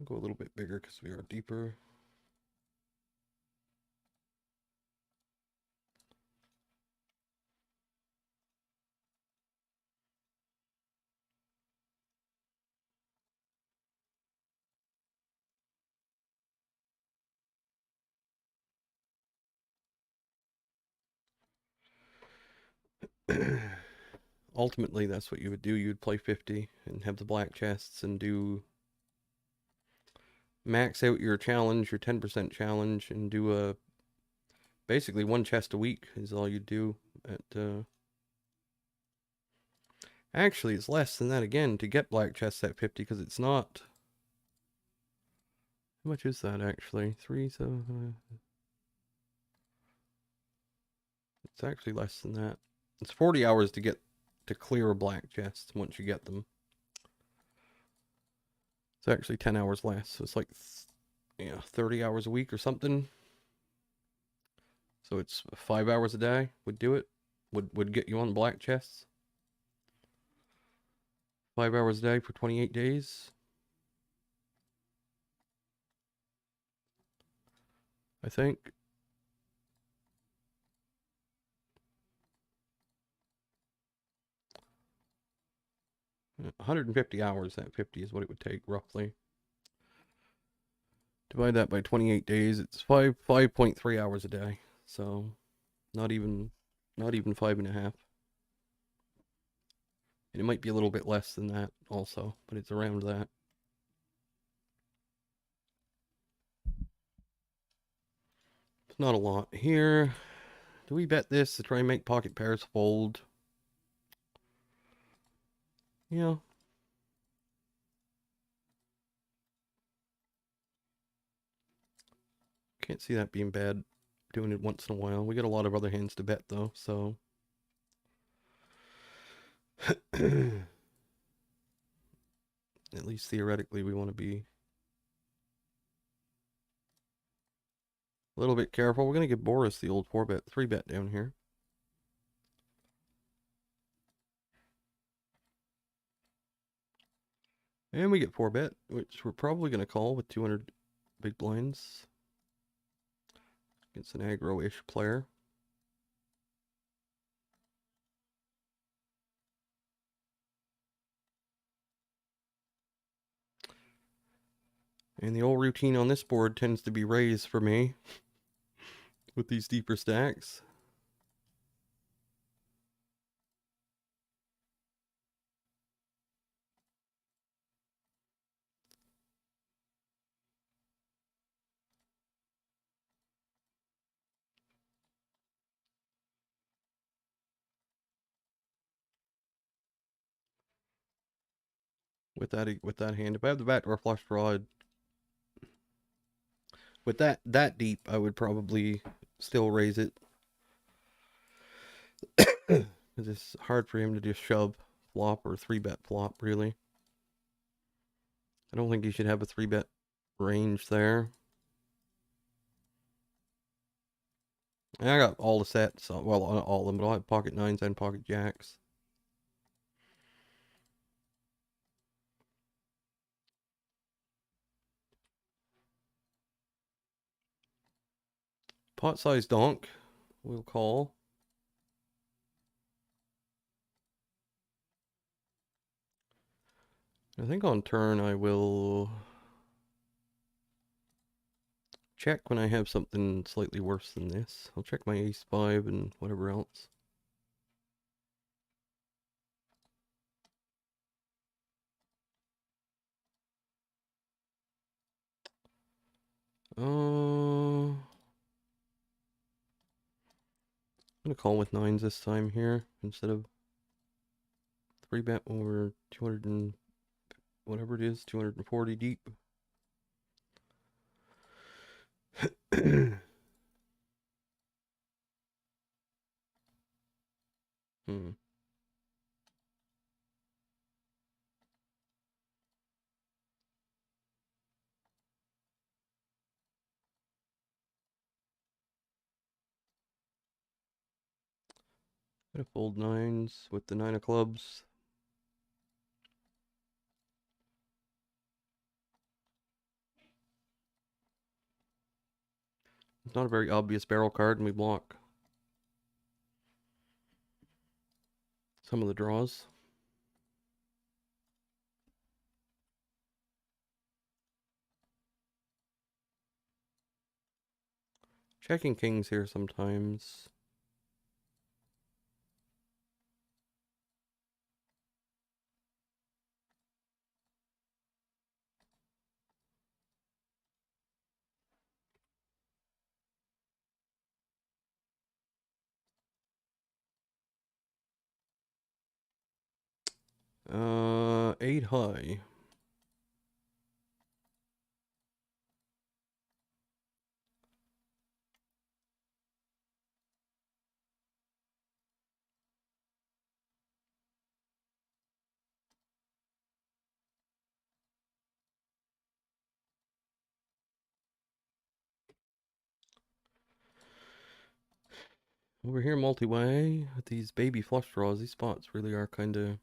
I'll go a little bit bigger because we are deeper. Ultimately, that's what you would do. You would play 50 and have the black chests and do max out your challenge, your 10% challenge, and do a basically one chest a week is all you do at actually it's less than that again to get black chests at 50 because it's not, how much is that actually? 3 so it's actually less than that. It's 40 hours to get to clear a black chest once you get them. It's actually 10 hours less. So it's like 30 hours a week or something. So it's 5 hours a day would do it. Would get you on black chests. 5 hours a day for 28 days. I think. Yeah, 150 hours at 50 is what it would take roughly. Divide that by 28 days, it's 5.3 hours a day. So Not even 5.5. And it might be a little bit less than that also, but it's around that. It's not a lot. Here, do we bet this to try and make pocket pairs fold? Yeah. Can't see that being bad, doing it once in a while. We got a lot of other hands to bet though, so. At least theoretically we want to be a little bit careful. We're going to give Boris the old 4-bet, 3-bet down here. And we get 4-bet, which we're probably going to call with 200 big blinds against an aggro-ish player. And the old routine on this board tends to be raised for me with these deeper stacks. With that hand, if I have the backdoor flush draw, with that deep, I would probably still raise it. Because it's hard for him to just shove flop or 3-bet flop, really. I don't think he should have a 3-bet range there. And I got all the sets, well, not all of them, but I'll have pocket nines and pocket jacks. Pot size donk, we'll call. I think on turn I will check when I have something slightly worse than this. I'll check my ace-5 and whatever else. I'm gonna call with nines this time here instead of 3-bet when we're 200 and whatever it is, 240 deep. Hmm. Gonna fold nines with the 9 of clubs. It's not a very obvious barrel card, and we block some of the draws. Checking kings here sometimes. Eight high. Over here, multi-way, with these baby flush draws, these spots really are kind of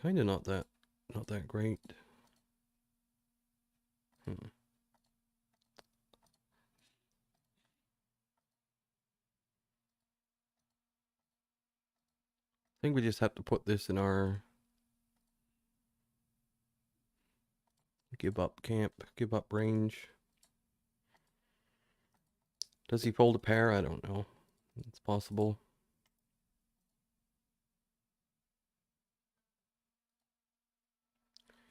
not that great. I think we just have to put this in our Give up camp, give up range. Does he fold a pair? I don't know. It's possible.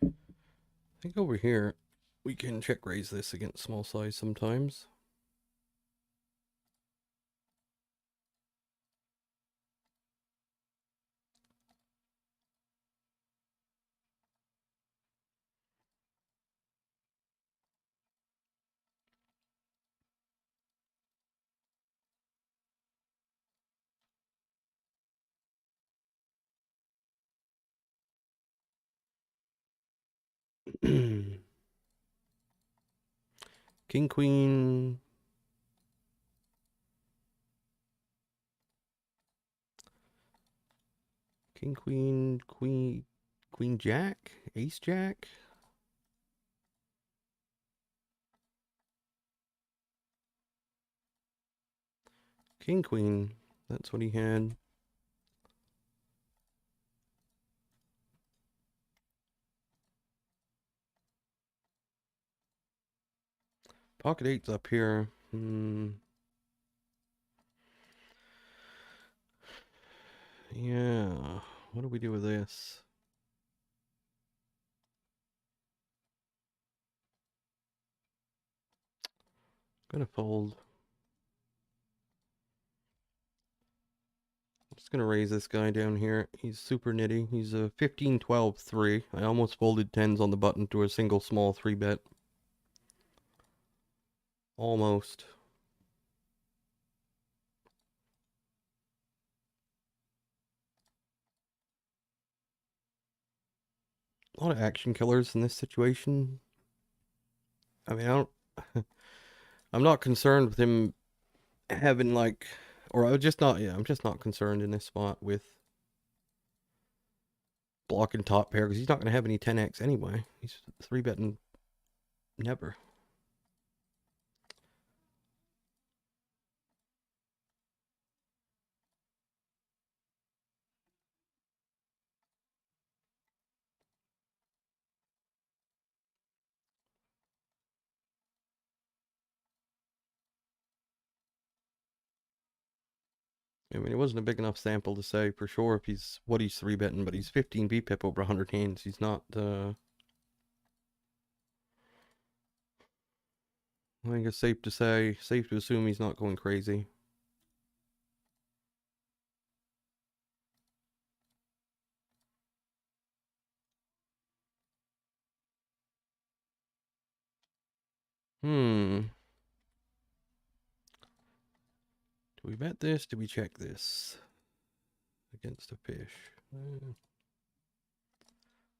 I think over here we can check raise this against small size sometimes. King, queen. King, queen, queen, queen, jack, ace, jack. King, queen. That's what he had. Pocket eight's up here. Yeah. What do we do with this? Gonna fold. Just gonna raise this guy down here. He's super nitty. He's a 15, 12, 3. I almost folded tens on the button to a single small 3-bet. Almost. A lot of action killers in this situation. I mean, I don't... I'm not concerned with him having like... Or I'm just not concerned in this spot with blocking top pair because he's not going to have any 10x anyway. He's 3-betting never. I mean, it wasn't a big enough sample to say for sure if he's what he's 3-betting, but he's 15 VPIP over 100 hands. He's not, I think it's safe to say, safe to assume he's not going crazy. Do we bet this? Do we check this? Against a fish.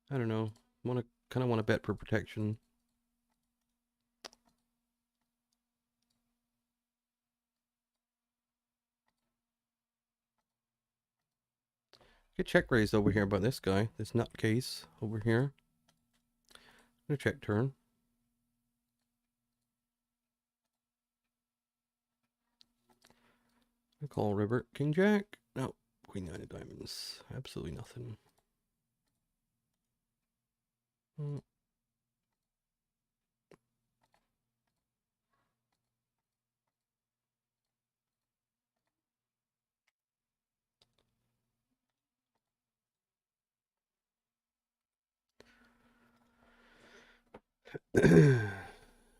I don't know. Kind of want to bet for protection. Get check raised over here by this guy, this nutcase over here. I'm gonna check turn. I call river. King jack. No. Queen nine of diamonds. Absolutely nothing.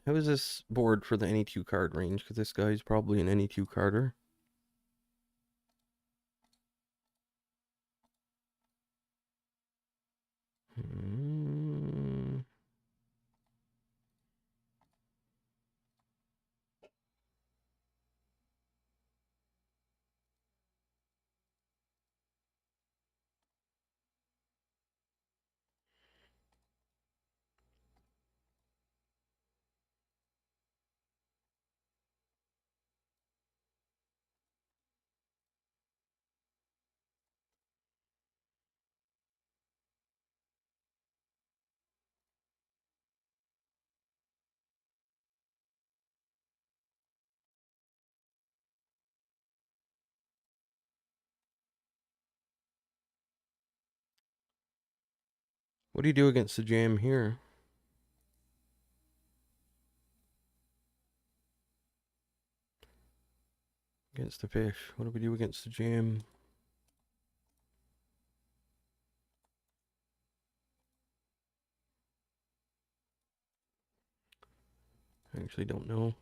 How is this board for the any 2 card range? Because this guy's probably an any 2 carder. What do you do against the jam here? Against the fish. What do we do against the jam? I actually don't know.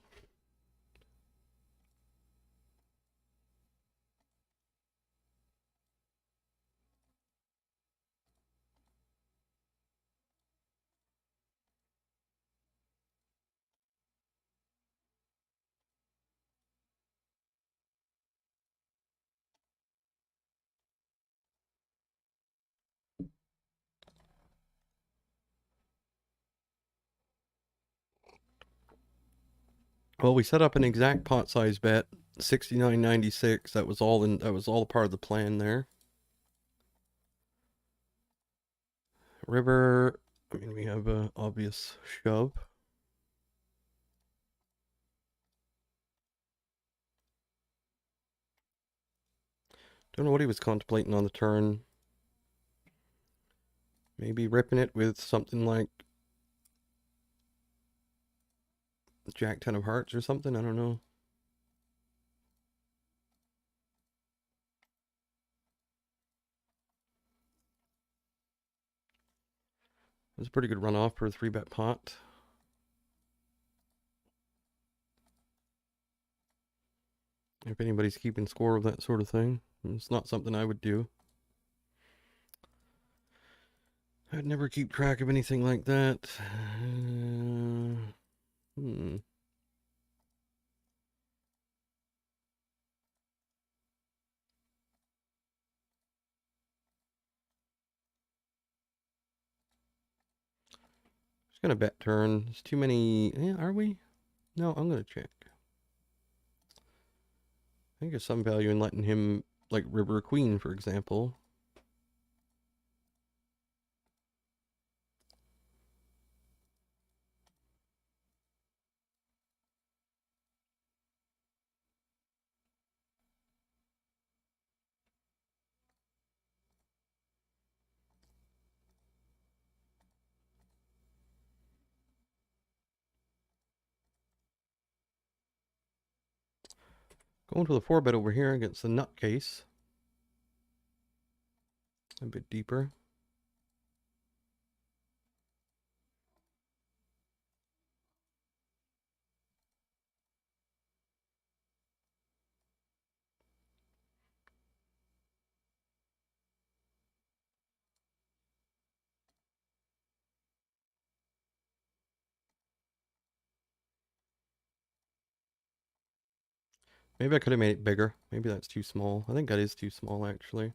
Well, we set up an exact pot size bet, 69.96. That was all in. That was all part of the plan there. River. I mean, we have a obvious shove. Don't know what he was contemplating on the turn. Maybe ripping it with something like Jack 10 of hearts or something. I don't know. It was a pretty good runoff for a 3-bet pot. If anybody's keeping score of that sort of thing, it's not something I would do. I'd never keep track of anything like that. Just gonna bet turn. There's too many. Are we? No, I'm gonna check. I think there's some value in letting him, like river queen, for example. Going to the 4-bet over here against the nutcase. A bit deeper. Maybe I could have made it bigger. Maybe that's too small. I think that is too small, actually.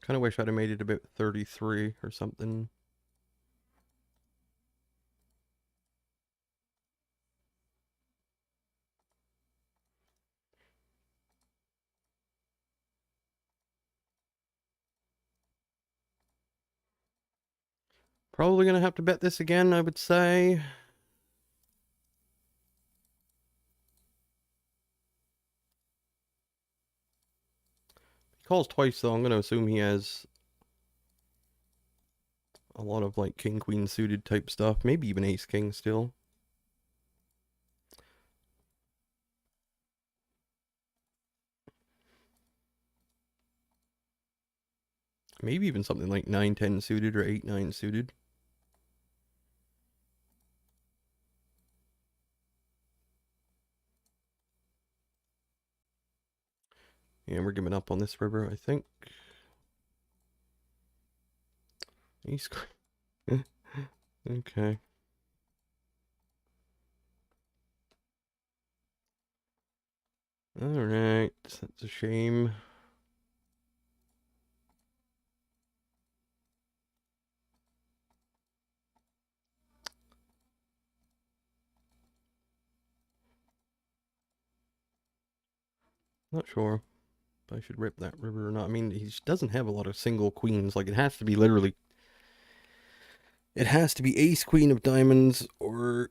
Kind of wish I'd have made it about 33 or something. Probably gonna have to bet this again, I would say. He calls twice, though. I'm gonna assume he has a lot of like king queen suited type stuff. Maybe even ace king still. Maybe even something like 9-10 suited or 8-9 suited. Yeah, we're giving up on this river, I think. Ace. Okay. Alright, that's a shame. Not sure if I should rip that river or not. I mean, he doesn't have a lot of single queens. Like, it has to be literally It has to be ace queen of diamonds, or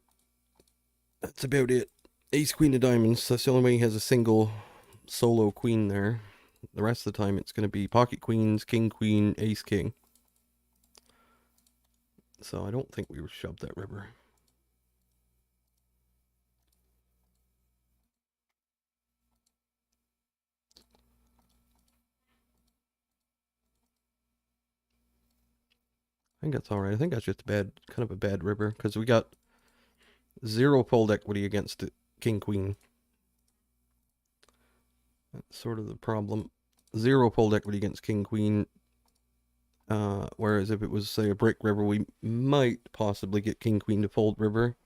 that's about it. Ace queen of diamonds. That's the only way he has a single solo queen there. The rest of the time it's going to be pocket queens, king queen, ace king. So I don't think we shoved that river. I think that's all right. I think that's just kind of a bad river, because we got 0 fold equity against the king queen. That's sort of the problem. 0 fold equity against king queen. Whereas if it was, say, a brick river, we might possibly get king queen to fold river.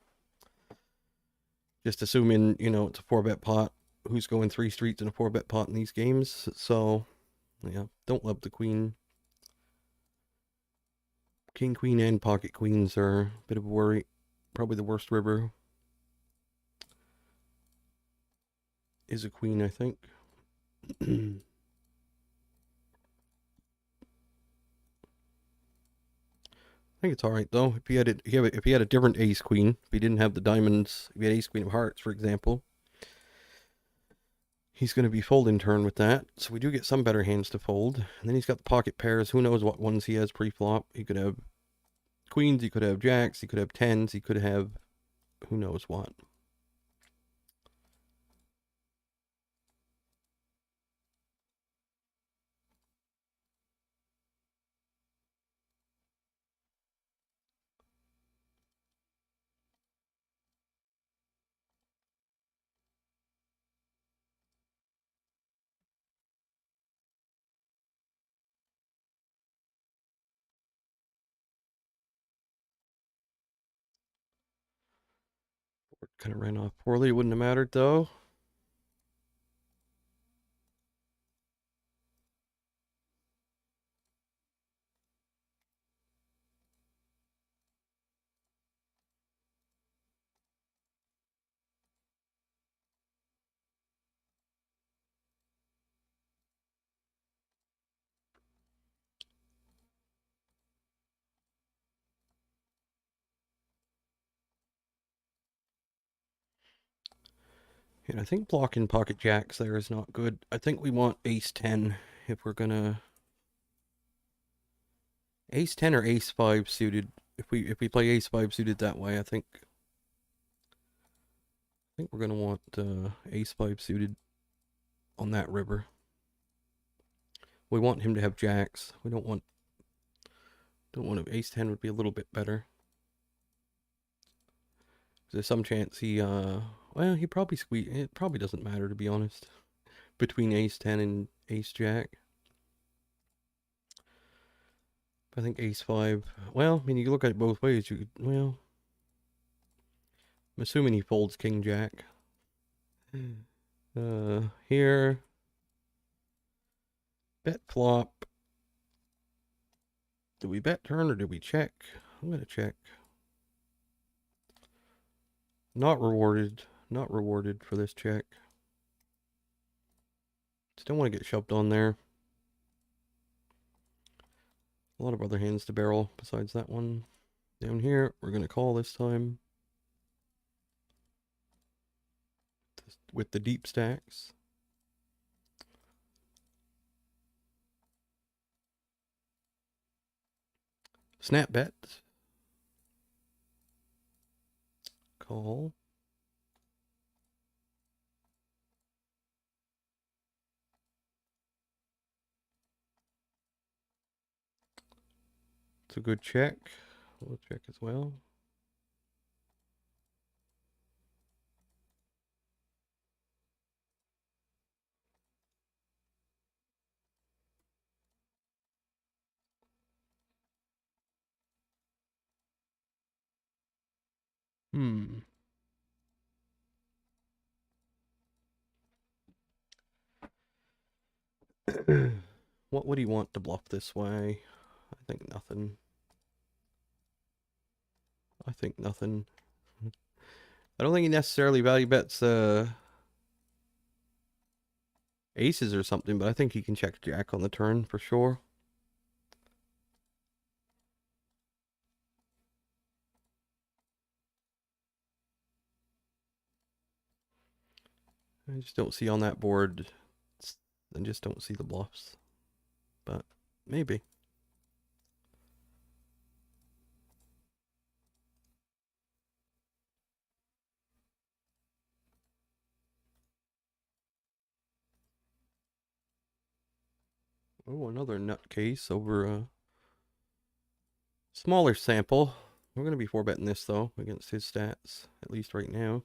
Just assuming, it's a 4-bet pot. Who's going 3 streets in a 4-bet pot in these games? So, yeah, don't love the queen. King, queen, and pocket queens are a bit of a worry. Probably the worst river is a queen, I think. I think it's all right though. If he had a different ace queen, if he didn't have the diamonds, if he had ace queen of hearts, for example, he's going to be folding turn with that. So we do get some better hands to fold. And then he's got the pocket pairs. Who knows what ones he has pre-flop? He could have queens. He could have jacks. He could have tens. He could have who knows what. Kind of ran off poorly. It wouldn't have mattered though. And I think blocking pocket jacks there is not good. I think we want ace 10 if we're gonna ace 10 or ace 5 suited. If we play ace 5 suited that way, I think we're gonna want ace 5 suited on that river. We want him to have jacks. We don't want ace 10 would be a little bit better. There's some chance he well, he probably squeeze. It probably doesn't matter, to be honest, between ace 10 and ace jack. I think ace 5. Well, I mean, you can look at it both ways. You could, well, I'm assuming he folds king jack. Here, bet flop. Do we bet turn or do we check? I'm gonna check. Not rewarded. Not rewarded for this check. Still want to get shoved on there. A lot of other hands to barrel besides that one. Down here, we're gonna call this time. With the deep stacks. Snap bet. Call. It's a good check. We'll check as well. What would he want to bluff this way? I think nothing. I think nothing. I don't think he necessarily value bets aces or something, but I think he can check jack on the turn for sure. I just don't see on that board. I just don't see the bluffs. But maybe. Oh, another nutcase over a smaller sample. We're going to be 4-betting this, though, against his stats, at least right now.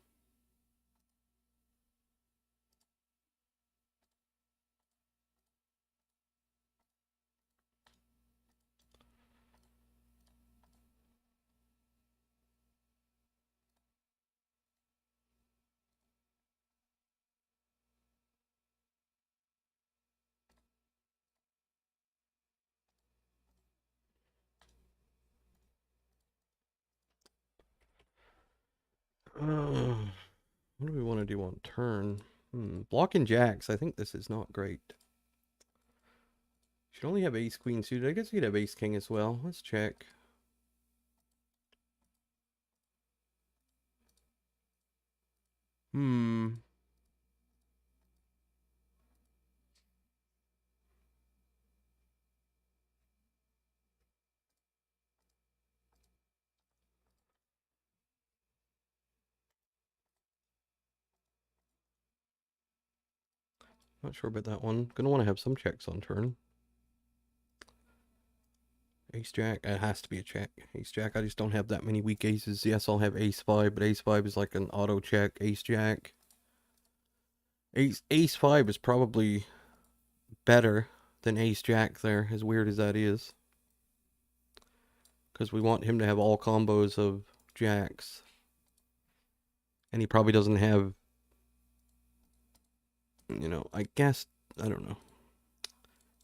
What do we want to do on turn? Blocking jacks. I think this is not great. Should only have ace queen suited. I guess you could have ace king as well. Let's check. Not sure about that one. Gonna want to have some checks on turn. Ace jack. It has to be a check. Ace jack. I just don't have that many weak aces. Yes, I'll have ace 5, but ace 5 is like an auto check. Ace jack. Ace 5 is probably better than ace jack there, as weird as that is. Because we want him to have all combos of jacks. And he probably doesn't have, you know, I guess, I don't know.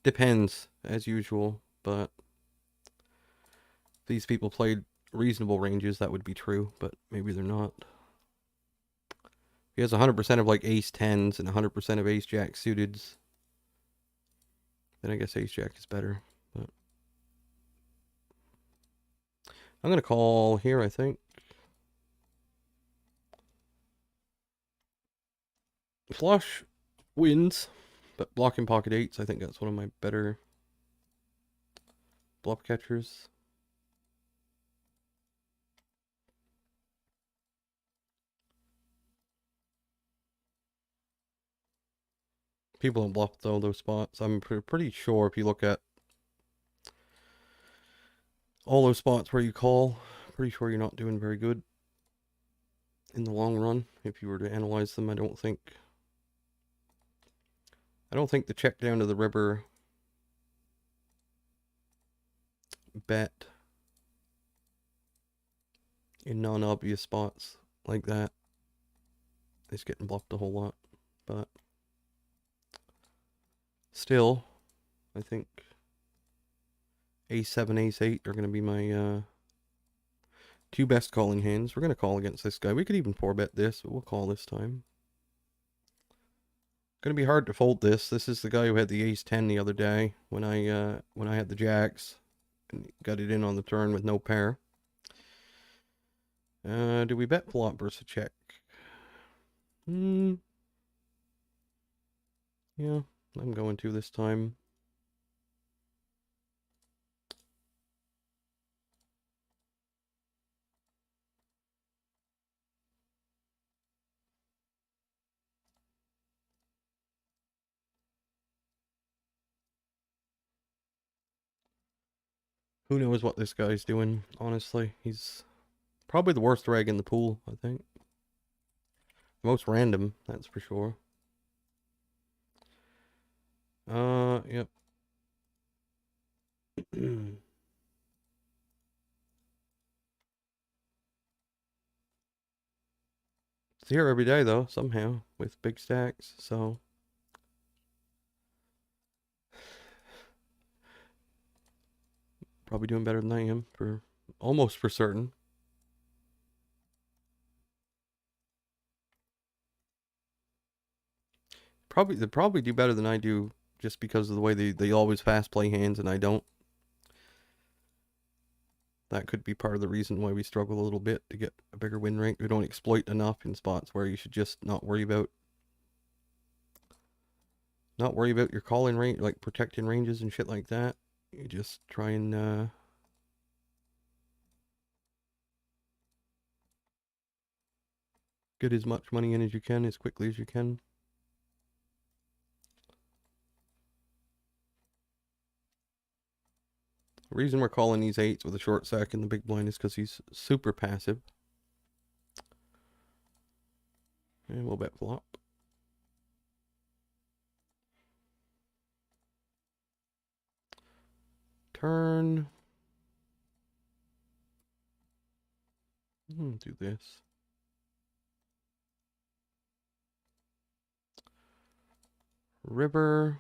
Depends, as usual, but if these people played reasonable ranges, that would be true, but maybe they're not. He has 100% of like ace 10s and 100% of ace jack suiteds. Then I guess ace jack is better. But I'm going to call here, I think. Flush wins, but blocking pocket 8s, I think that's one of my better bluff catchers. People don't bluff though those spots. I'm pretty sure if you look at all those spots where you call, pretty sure you're not doing very good in the long run. If you were to analyze them, I don't think the check down to the river bet in non-obvious spots like that is getting bluffed a whole lot, but still, I think ace 7, ace 8 are going to be my two best calling hands. We're going to call against this guy. We could even 4-bet this, but we'll call this time. Going to be hard to fold this. This is the guy who had the ace 10 the other day when I had the jacks and got it in on the turn with no pair. Do we bet flop versus check? Yeah, I'm going to this time. Who knows what this guy's doing, honestly. He's probably the worst reg in the pool, I think. Most random, that's for sure. Yep. It's here every day, though, somehow, with big stacks, so... Probably doing better than I am, almost for certain. They'll probably do better than I do, just because of the way they always fast play hands and I don't. That could be part of the reason why we struggle a little bit to get a bigger win rate. We don't exploit enough in spots where you should just not worry about not worry about your calling range, like protecting ranges and shit like that. You just try and get as much money in as you can, as quickly as you can. The reason we're calling these 8s with a short sack in the big blind is because he's super passive. And we'll bet flop. Turn. Do this. River.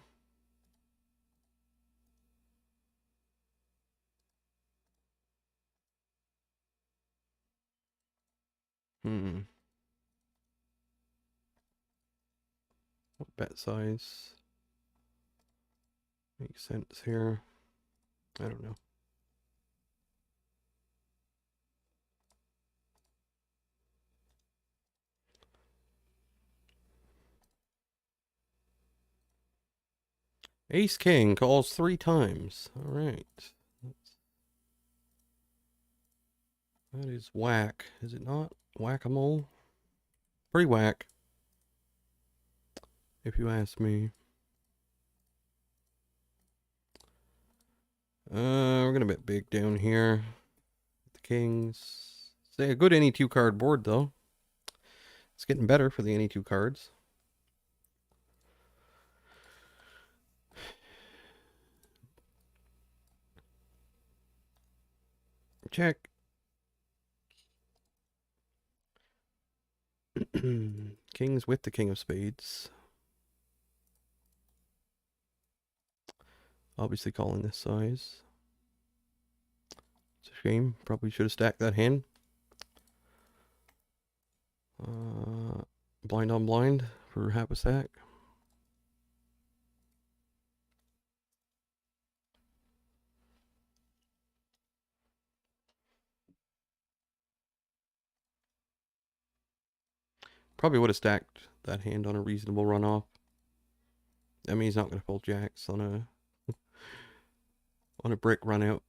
What bet size makes sense here? I don't know. Ace King calls 3 times. All right. That is whack. Is it not? Whack-a-mole? Pretty whack, if you ask me. We're gonna bet big down here. The kings. Say a good NE2 card board though. It's getting better for the NE2 cards. Check. Kings with the king of spades. Obviously calling this size. It's a shame. Probably should have stacked that hand. Blind on blind for half a stack. Probably would have stacked that hand on a reasonable runoff. I mean, he's not going to pull jacks on a brick run out.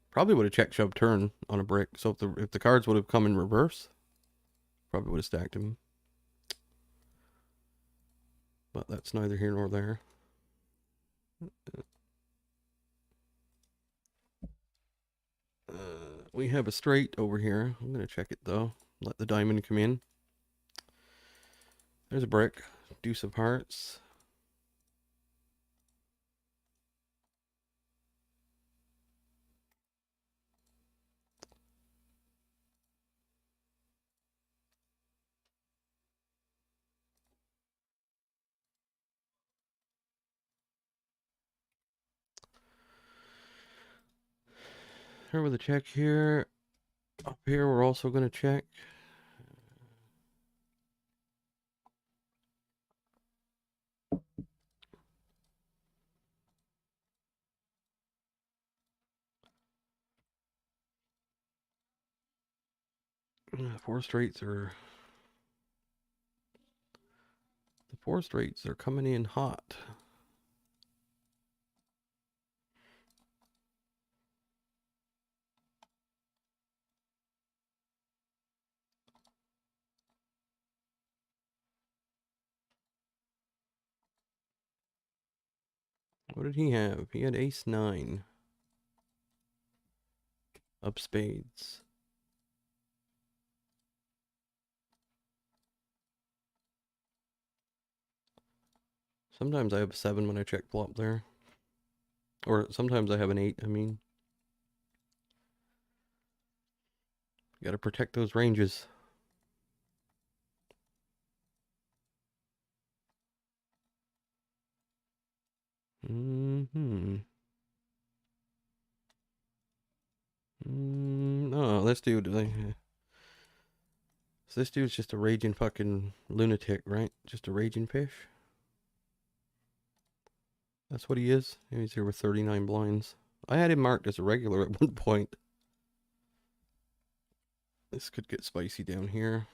Probably would have check shove turn on a brick. So if the cards would have come in reverse, probably would have stacked him. But that's neither here nor there. We have a straight over here. I'm going to check it though. Let the diamond come in. There's a brick. Deuce of hearts. Here with a check here. Up here, we're also going to check. Four straights are... The four straights are coming in hot. What did he have? He had ace 9 of spades. Sometimes I have a 7 when I check flop there. Or sometimes I have an 8, I mean. You gotta protect those ranges. Oh, this dude, so this dude's just a raging fucking lunatic, right? Just a raging fish. That's what he is. He's here with 39 blinds. I had him marked as a regular at one point. This could get spicy down here.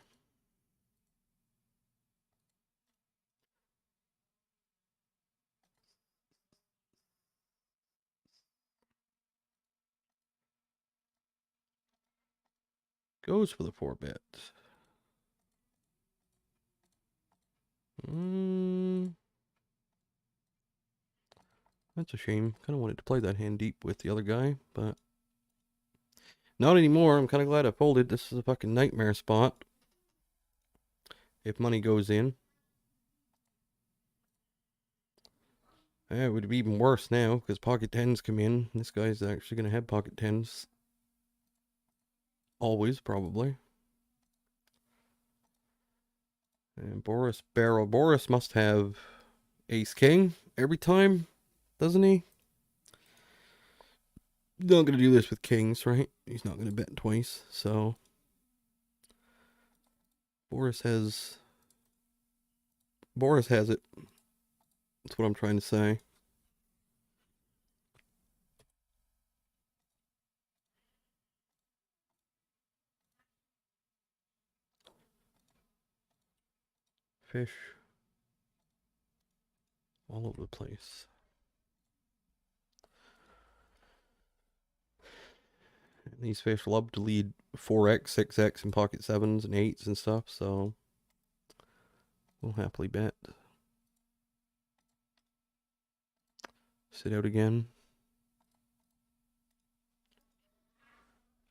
Goes for the 4-bet. That's a shame. Kind of wanted to play that hand deep with the other guy, but not anymore. I'm kind of glad I folded. This is a fucking nightmare spot if money goes in. It would be even worse now because pocket tens come in. This guy's actually going to have pocket tens. Always, probably. And Boris barrel. Boris must have ace king every time, doesn't he? He's not going to do this with kings, right? He's not going to bet twice, so. Boris has it. That's what I'm trying to say. Fish all over the place. And these fish love to lead 4x, 6x, and pocket sevens and eights and stuff, so we'll happily bet. Sit out again.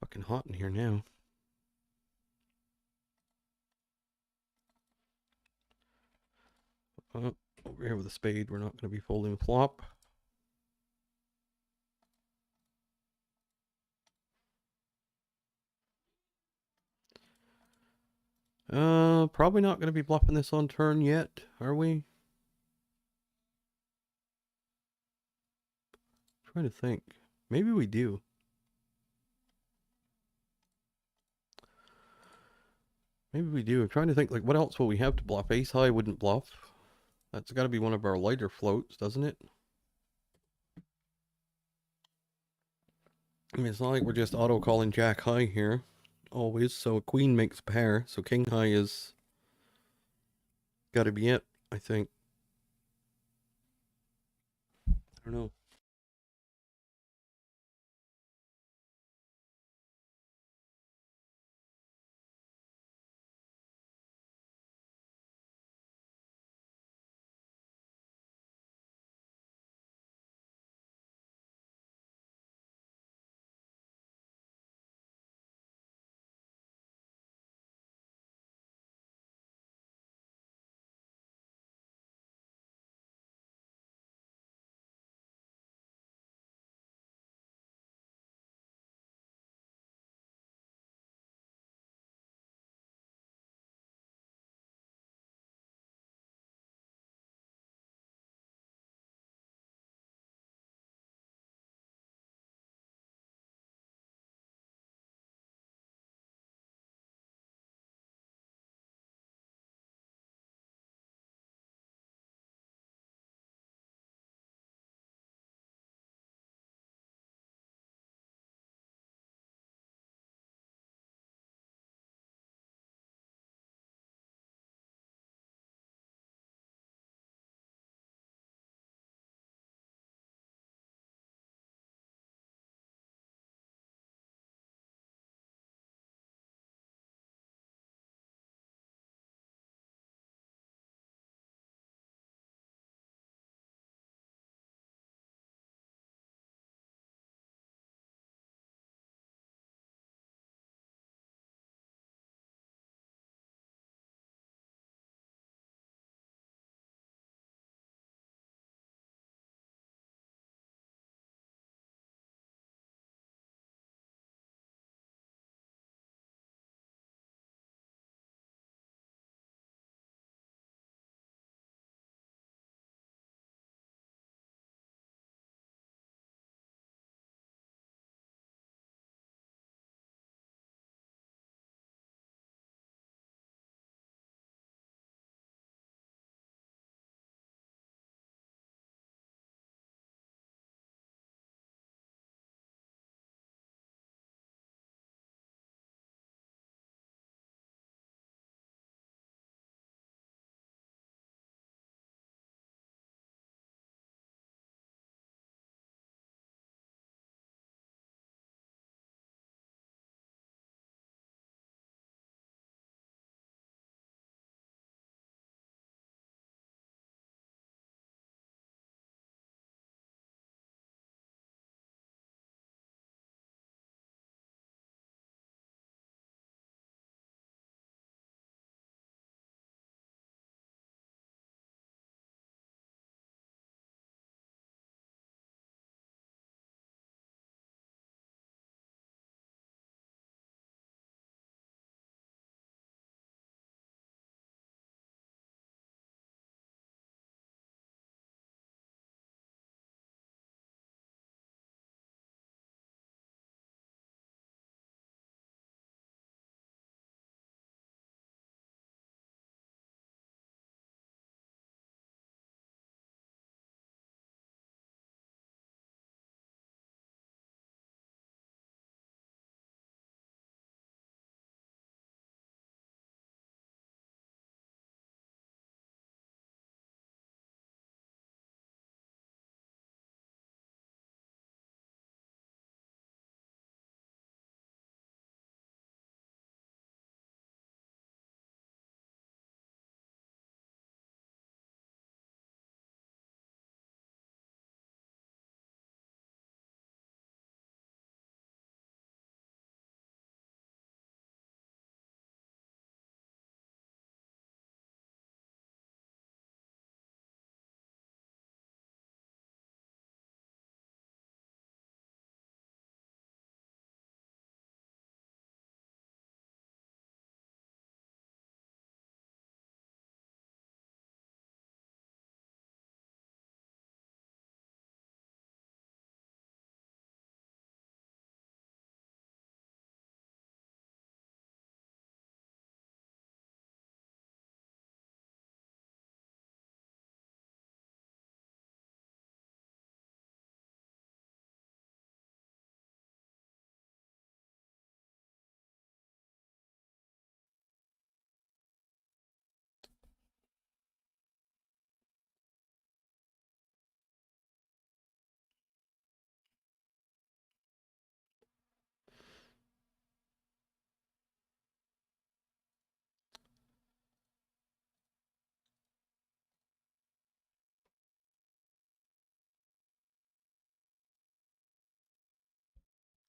Fucking hot in here now. Over here with a spade, we're not going to be folding flop. Probably not going to be bluffing this on turn yet, are we? Trying to think. Maybe we do. Maybe we do. I'm trying to think, like, what else will we have to bluff? Ace high wouldn't bluff. That's got to be one of our lighter floats, doesn't it? I mean, it's not like we're just auto-calling jack high here. Always. So a queen makes a pair. So king high is got to be it, I think. I don't know.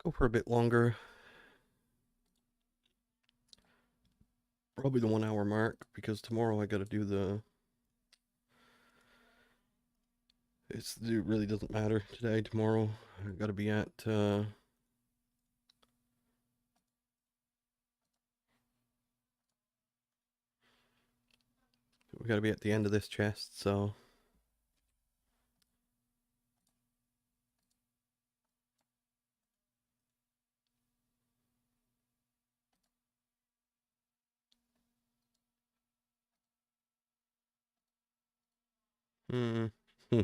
Go for a bit longer. Probably the 1 hour mark, because tomorrow I gotta do the... It really doesn't matter today, tomorrow. I gotta be at... we gotta be at the end of this chest, so... Hmm. I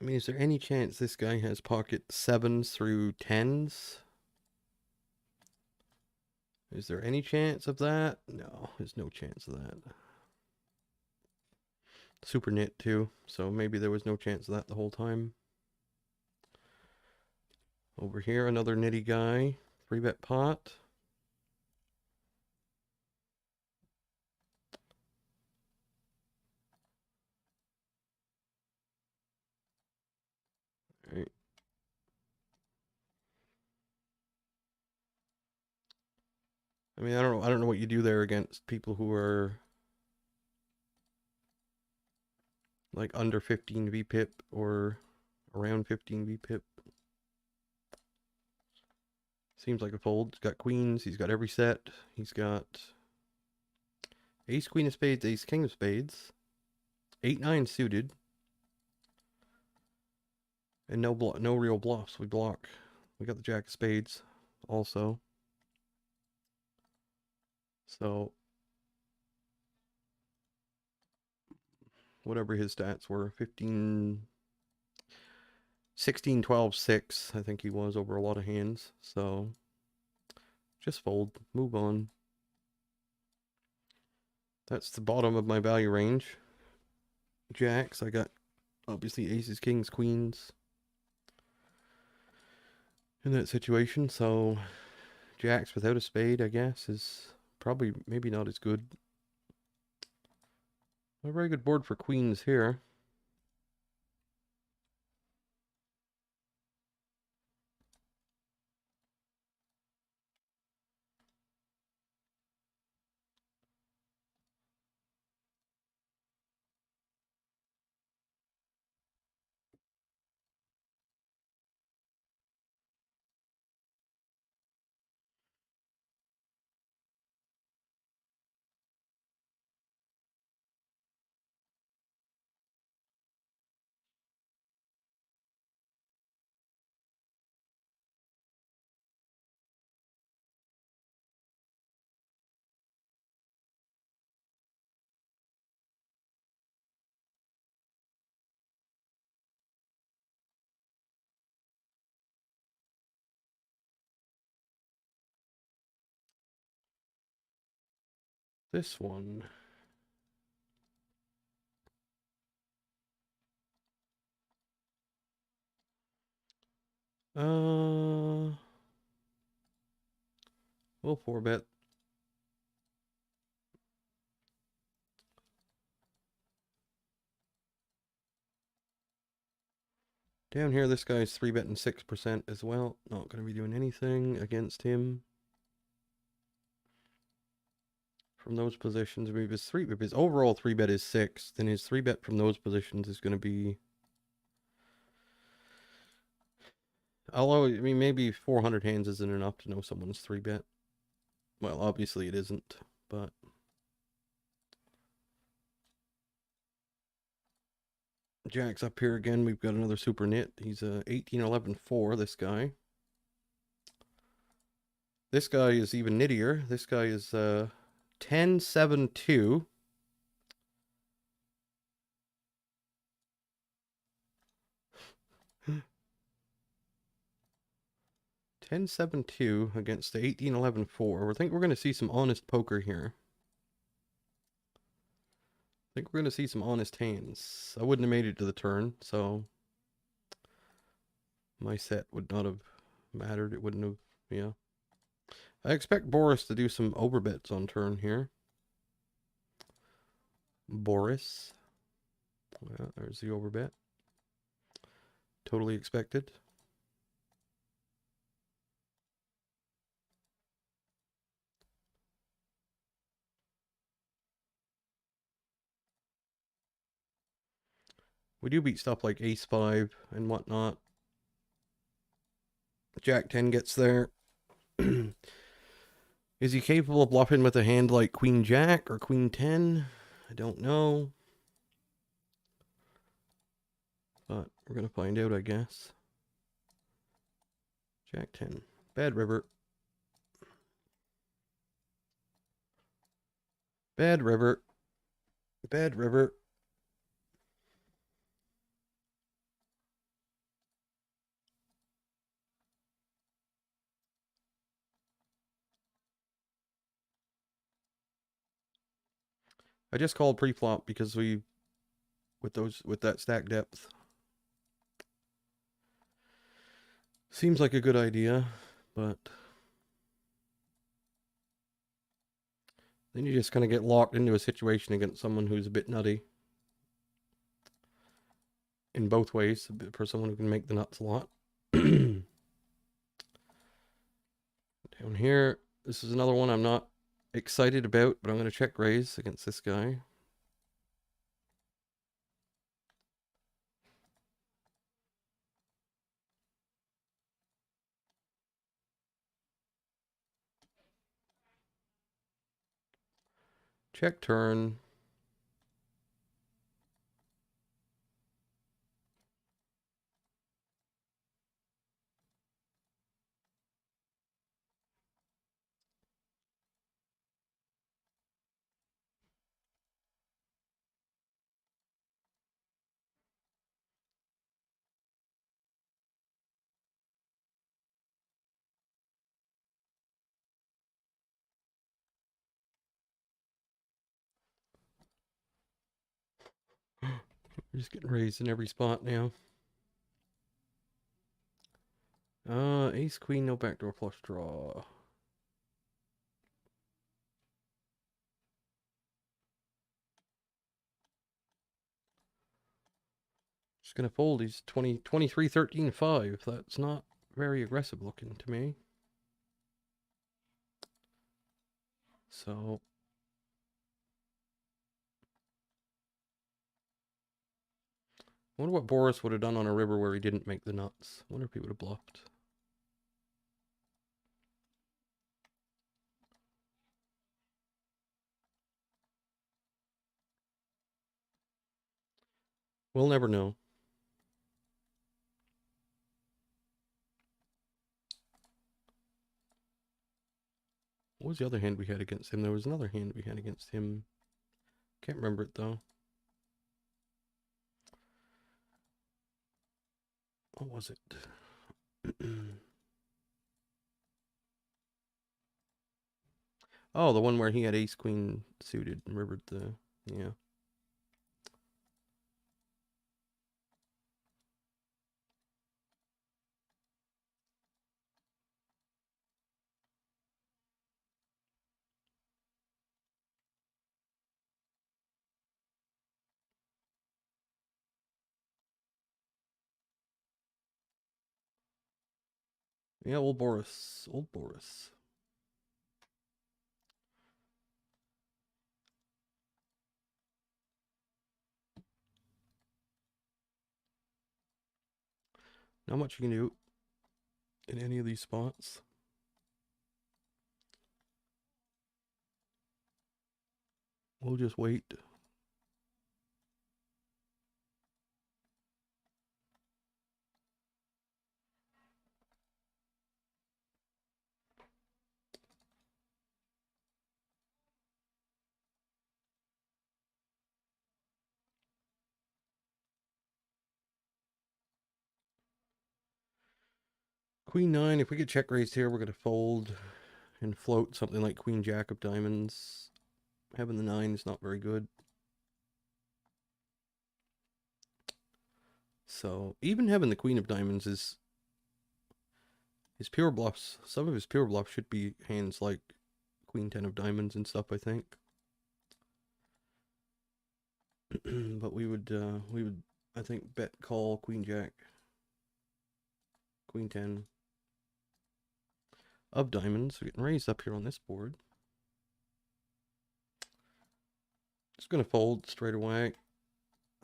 mean, is there any chance this guy has pocket 7s through 10s? Is there any chance of that? No, there's no chance of that. Super knit too, so maybe there was no chance of that the whole time. Over here, another nitty guy. 3-bet pot. All right. I mean, I don't know what you do there against people who are like under 15 VPIP or around 15 VPIP. Seems like a fold. He's got queens. He's got every set. He's got ace, queen of spades, ace, king of spades, 8-9 suited, and no real bluffs. We block. We got the jack of spades also. So whatever his stats were, 15, 16, 12, 6, I think he was over a lot of hands. So just fold, move on. That's the bottom of my value range. Jacks, I got obviously aces, kings, queens in that situation. So jacks without a spade, I guess, is probably maybe not as good. A very good board for queens here. This one. We'll 4-bet. Down here, this guy's 3-betting 6% as well. Not going to be doing anything against him from those positions. Maybe if his overall 3-bet is 6, then his 3-bet from those positions is going to be... Although, I mean, maybe 400 hands isn't enough to know someone's 3-bet. Well, obviously it isn't, but... Jack's up here again. We've got another super nit. He's a 18-11-4, this guy. This guy is even nittier. This guy is 10-7-2. against the 18-11-4. I think we're going to see some honest poker here. I think we're going to see some honest hands. I wouldn't have made it to the turn, so my set would not have mattered. It wouldn't have, yeah. I expect Boris to do some overbets on turn here. Boris. Well, there's the overbet. Totally expected. We do beat stuff like Ace 5 and whatnot. Jack 10 gets there. Is he capable of bluffing with a hand like Queen Jack or Queen 10? I don't know. But we're going to find out, I guess. Jack 10. Bad river. Bad river. Bad river. I just called pre-flop because with that stack depth. Seems like a good idea, but then you just kind of get locked into a situation against someone who's a bit nutty. In both ways, for someone who can make the nuts a lot. Down here, this is another one I'm not excited about, but I'm going to check raise against this guy. Check turn. We're just getting raised in every spot now. Ace, queen, no backdoor flush draw. Just gonna fold. He's 23, 13, 5. That's not very aggressive looking to me. So I wonder what Boris would have done on a river where he didn't make the nuts. I wonder if he would have bluffed. We'll never know. What was the other hand we had against him? There was another hand we had against him. Can't remember it though. What was it? Oh, the one where he had ace queen suited and rivered the, yeah. Yeah, old Boris. Old Boris. Not much you can do in any of these spots. We'll just wait. Queen 9, if we get check raised here, we're going to fold and float something like Queen Jack of diamonds. Having the 9 is not very good. So, even having the Queen of diamonds is his pure bluffs. Some of his pure bluffs should be hands like Queen 10 of diamonds and stuff, I think. But we would, I think, bet call Queen Jack. Queen 10 of diamonds. We're getting raised up here on this board. Just going to fold straight away.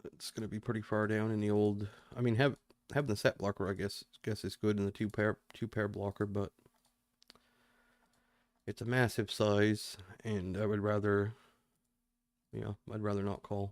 It's going to be pretty far down in the old... I mean, having the set blocker, I guess is good in the two pair blocker, but it's a massive size, and I would rather... Yeah, I'd rather not call.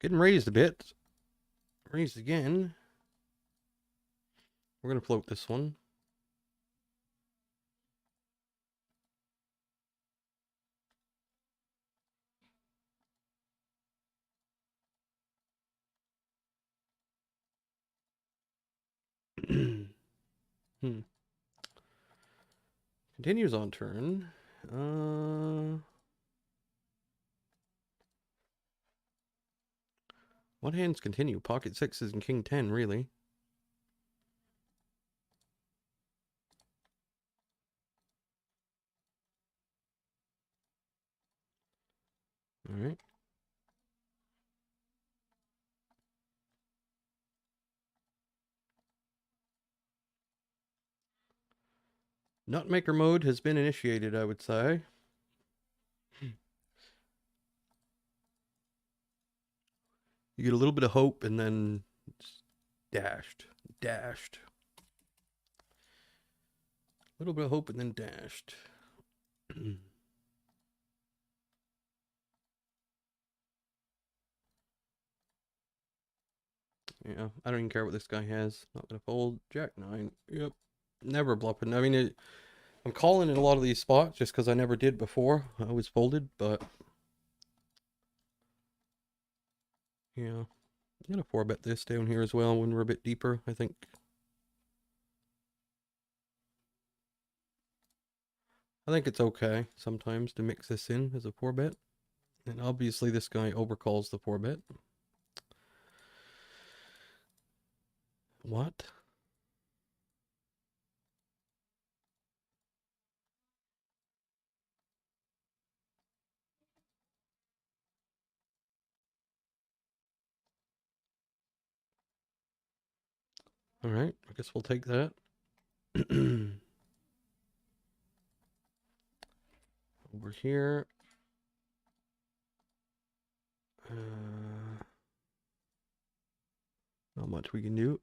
Getting raised a bit. Raised again. We're going to float this one. Continues on turn. What hands continue? Pocket sixes and king 10, really. All right. Nutmaker mode has been initiated, I would say. You get a little bit of hope and then dashed. Dashed. A little bit of hope and then dashed. Yeah, I don't even care what this guy has. Not gonna fold. Jack 9. Yep. Never bluffing. I mean, I'm calling in a lot of these spots just because I never did before. I always folded, but... Yeah. I'm gonna 4-bet this down here as well when we're a bit deeper, I think. I think it's okay sometimes to mix this in as a 4-bet. And obviously this guy overcalls the 4-bet. What? Alright, I guess we'll take that. Over here. Not much we can do.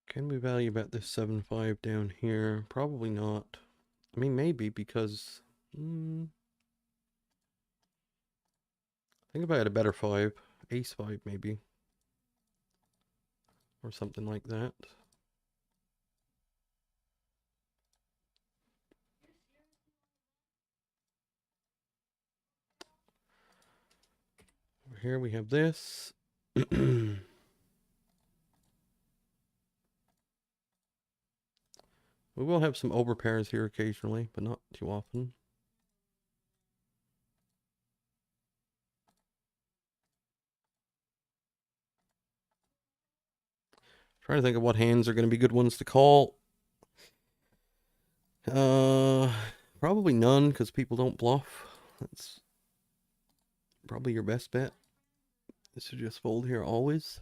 Can we value bet this 7-5 down here? Probably not. I mean, maybe because... I think if I had a better 5, ace 5 maybe. Or something like that. Over here we have this. We will have some overpairs here occasionally, but not too often. Trying to think of what hands are going to be good ones to call. Probably none, because people don't bluff. That's probably your best bet. Is to just fold here always.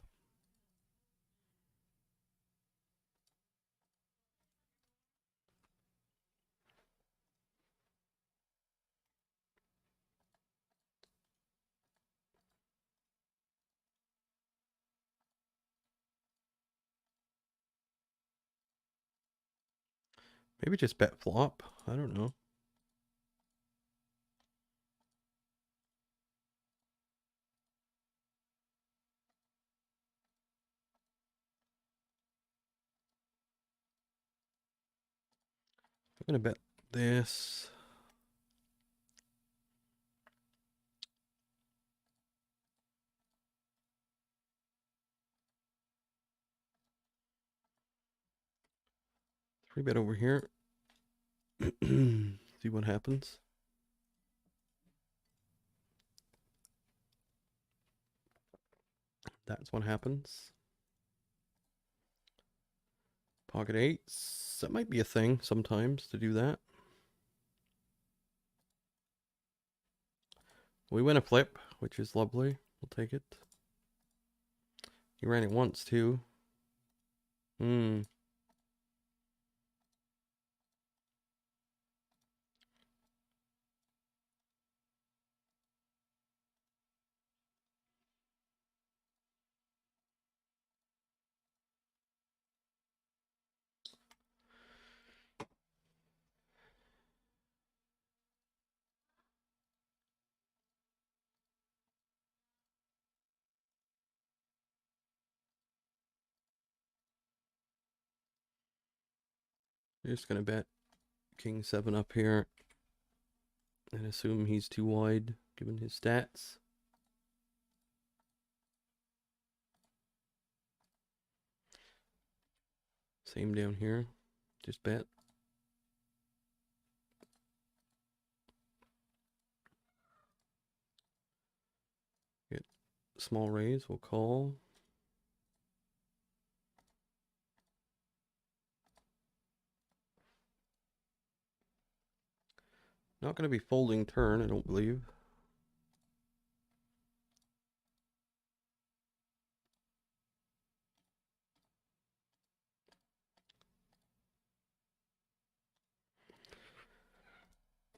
Maybe just bet flop. I don't know. I'm gonna bet this. Three bet over here. See what happens. That's what happens. Pocket eights. That might be a thing sometimes to do that. We win a flip, which is lovely. We'll take it. You ran it once too. You're just gonna bet King 7 up here and assume he's too wide given his stats. Same down here. Just bet. Get small raise, we'll call. Not going to be folding turn, I don't believe.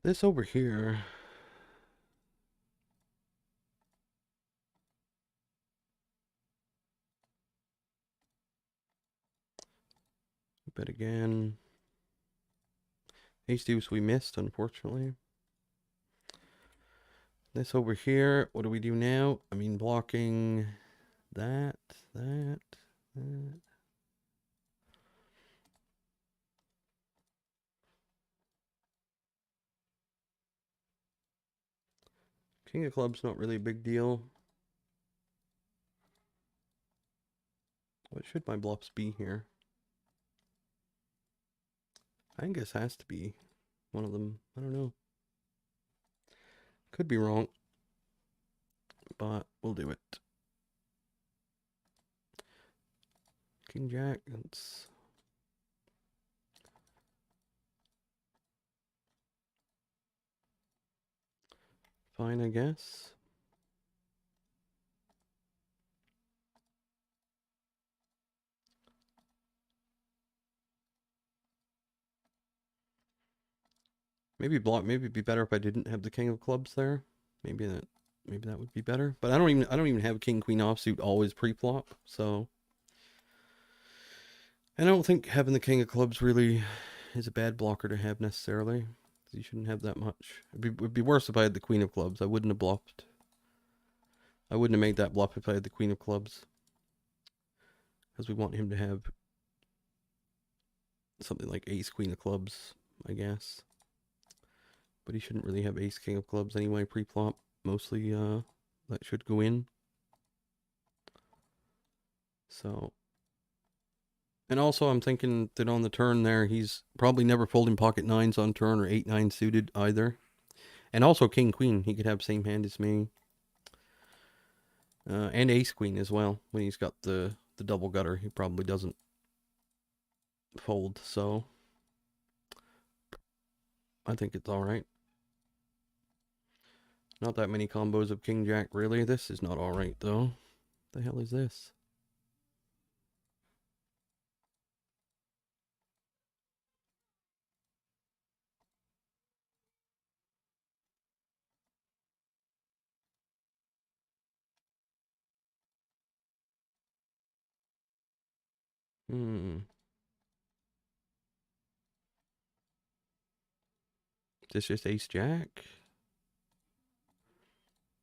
This over here. Bet again. Ace deuce we missed, unfortunately. This over here, what do we do now? I mean, blocking that. King of clubs, not really a big deal. What should my bluffs be here? I think this has to be one of them. I don't know. Could be wrong, but we'll do it. King Jack, that's fine, I guess. Maybe it'd be better if I didn't have the king of clubs there. Maybe that would be better. But I don't even have king queen offsuit always pre-flop, so I don't think having the king of clubs really is a bad blocker to have necessarily. You shouldn't have that much. It'd be worse if I had the queen of clubs. I wouldn't have bluffed. I wouldn't have made that bluff if I had the queen of clubs. Because we want him to have something like ace queen of clubs, I guess. But he shouldn't really have ace king of clubs anyway pre-flop. Mostly that should go in. So, and also I'm thinking that on the turn there, he's probably never folding pocket nines on turn or 8-9 suited either. And also king queen, he could have same hand as me. And ace queen as well. When he's got the double gutter, he probably doesn't fold. So I think it's all right. Not that many combos of king jack really. This is not all right though. The hell is this? Is this just ace jack?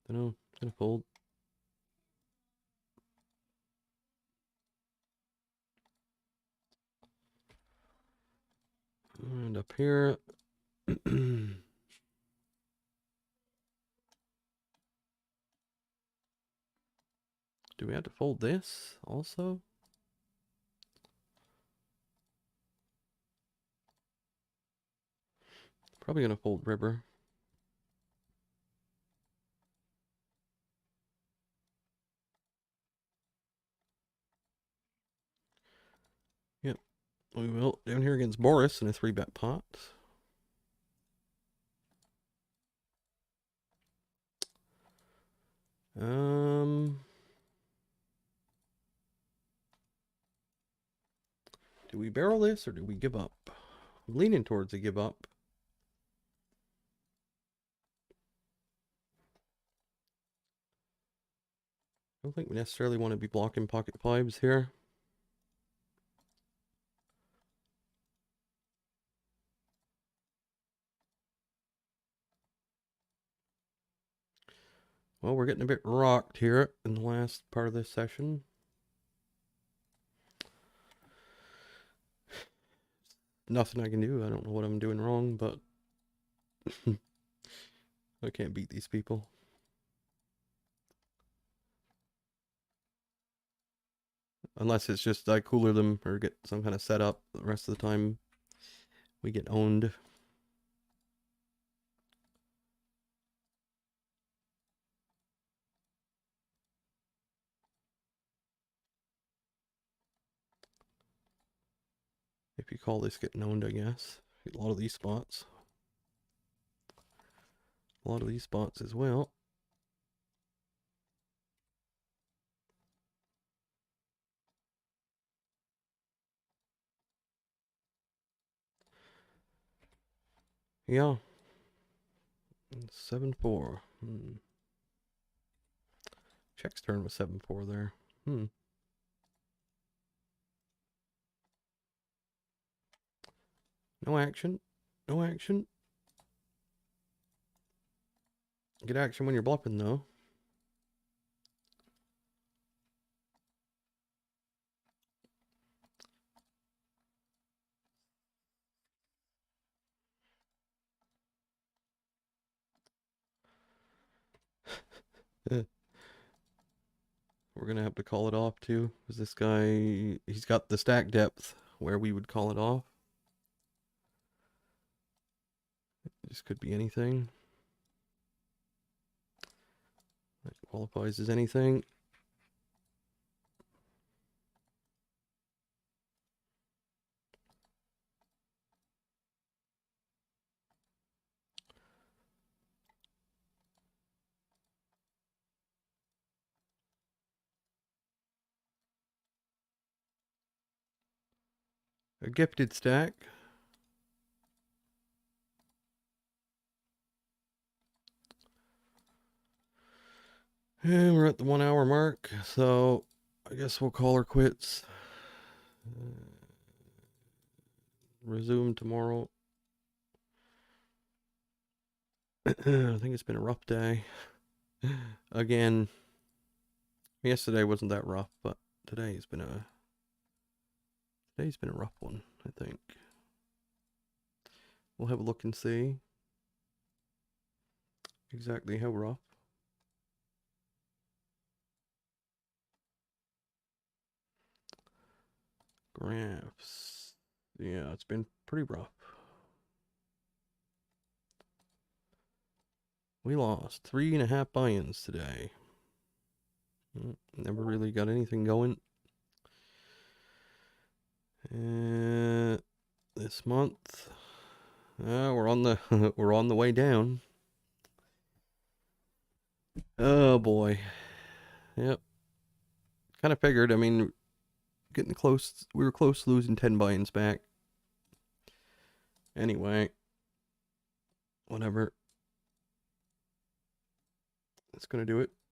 I don't know. It's gonna fold. And up here, Do we have to fold this also? Probably gonna fold river. Yep, we will. Down here against Boris in a 3-bet pot. Do we barrel this or do we give up? I'm leaning towards a give up. I don't think we necessarily want to be blocking pocket fives here. Well, we're getting a bit rocked here in the last part of this session. Nothing I can do. I don't know what I'm doing wrong, but I can't beat these people. Unless it's just I cooler them or get some kind of setup. The rest of the time we get owned. If you call this getting owned, I guess. A lot of these spots. A lot of these spots as well. Yeah. 7-4. Check's turn was 7-4 there. No action. No action. Get action when you're bluffing, though. We're going to have to call it off, too. Because this guy, he's got the stack depth where we would call it off. This could be anything. That qualifies as anything. A gifted stack. And we're at the 1 hour mark, so I guess we'll call her quits. Resume tomorrow. I think it's been a rough day. Again, yesterday wasn't that rough, but today's been a rough one, I think. We'll have a look and see exactly how rough. Graphs. Yeah, it's been pretty rough. We lost 3.5 buy-ins today. Never really got anything going. This month, we're on the we're on the way down. Oh boy. Yep. Kind of figured. I mean, getting close. We were close to losing 10 buy-ins back. Anyway, whatever. That's gonna do it.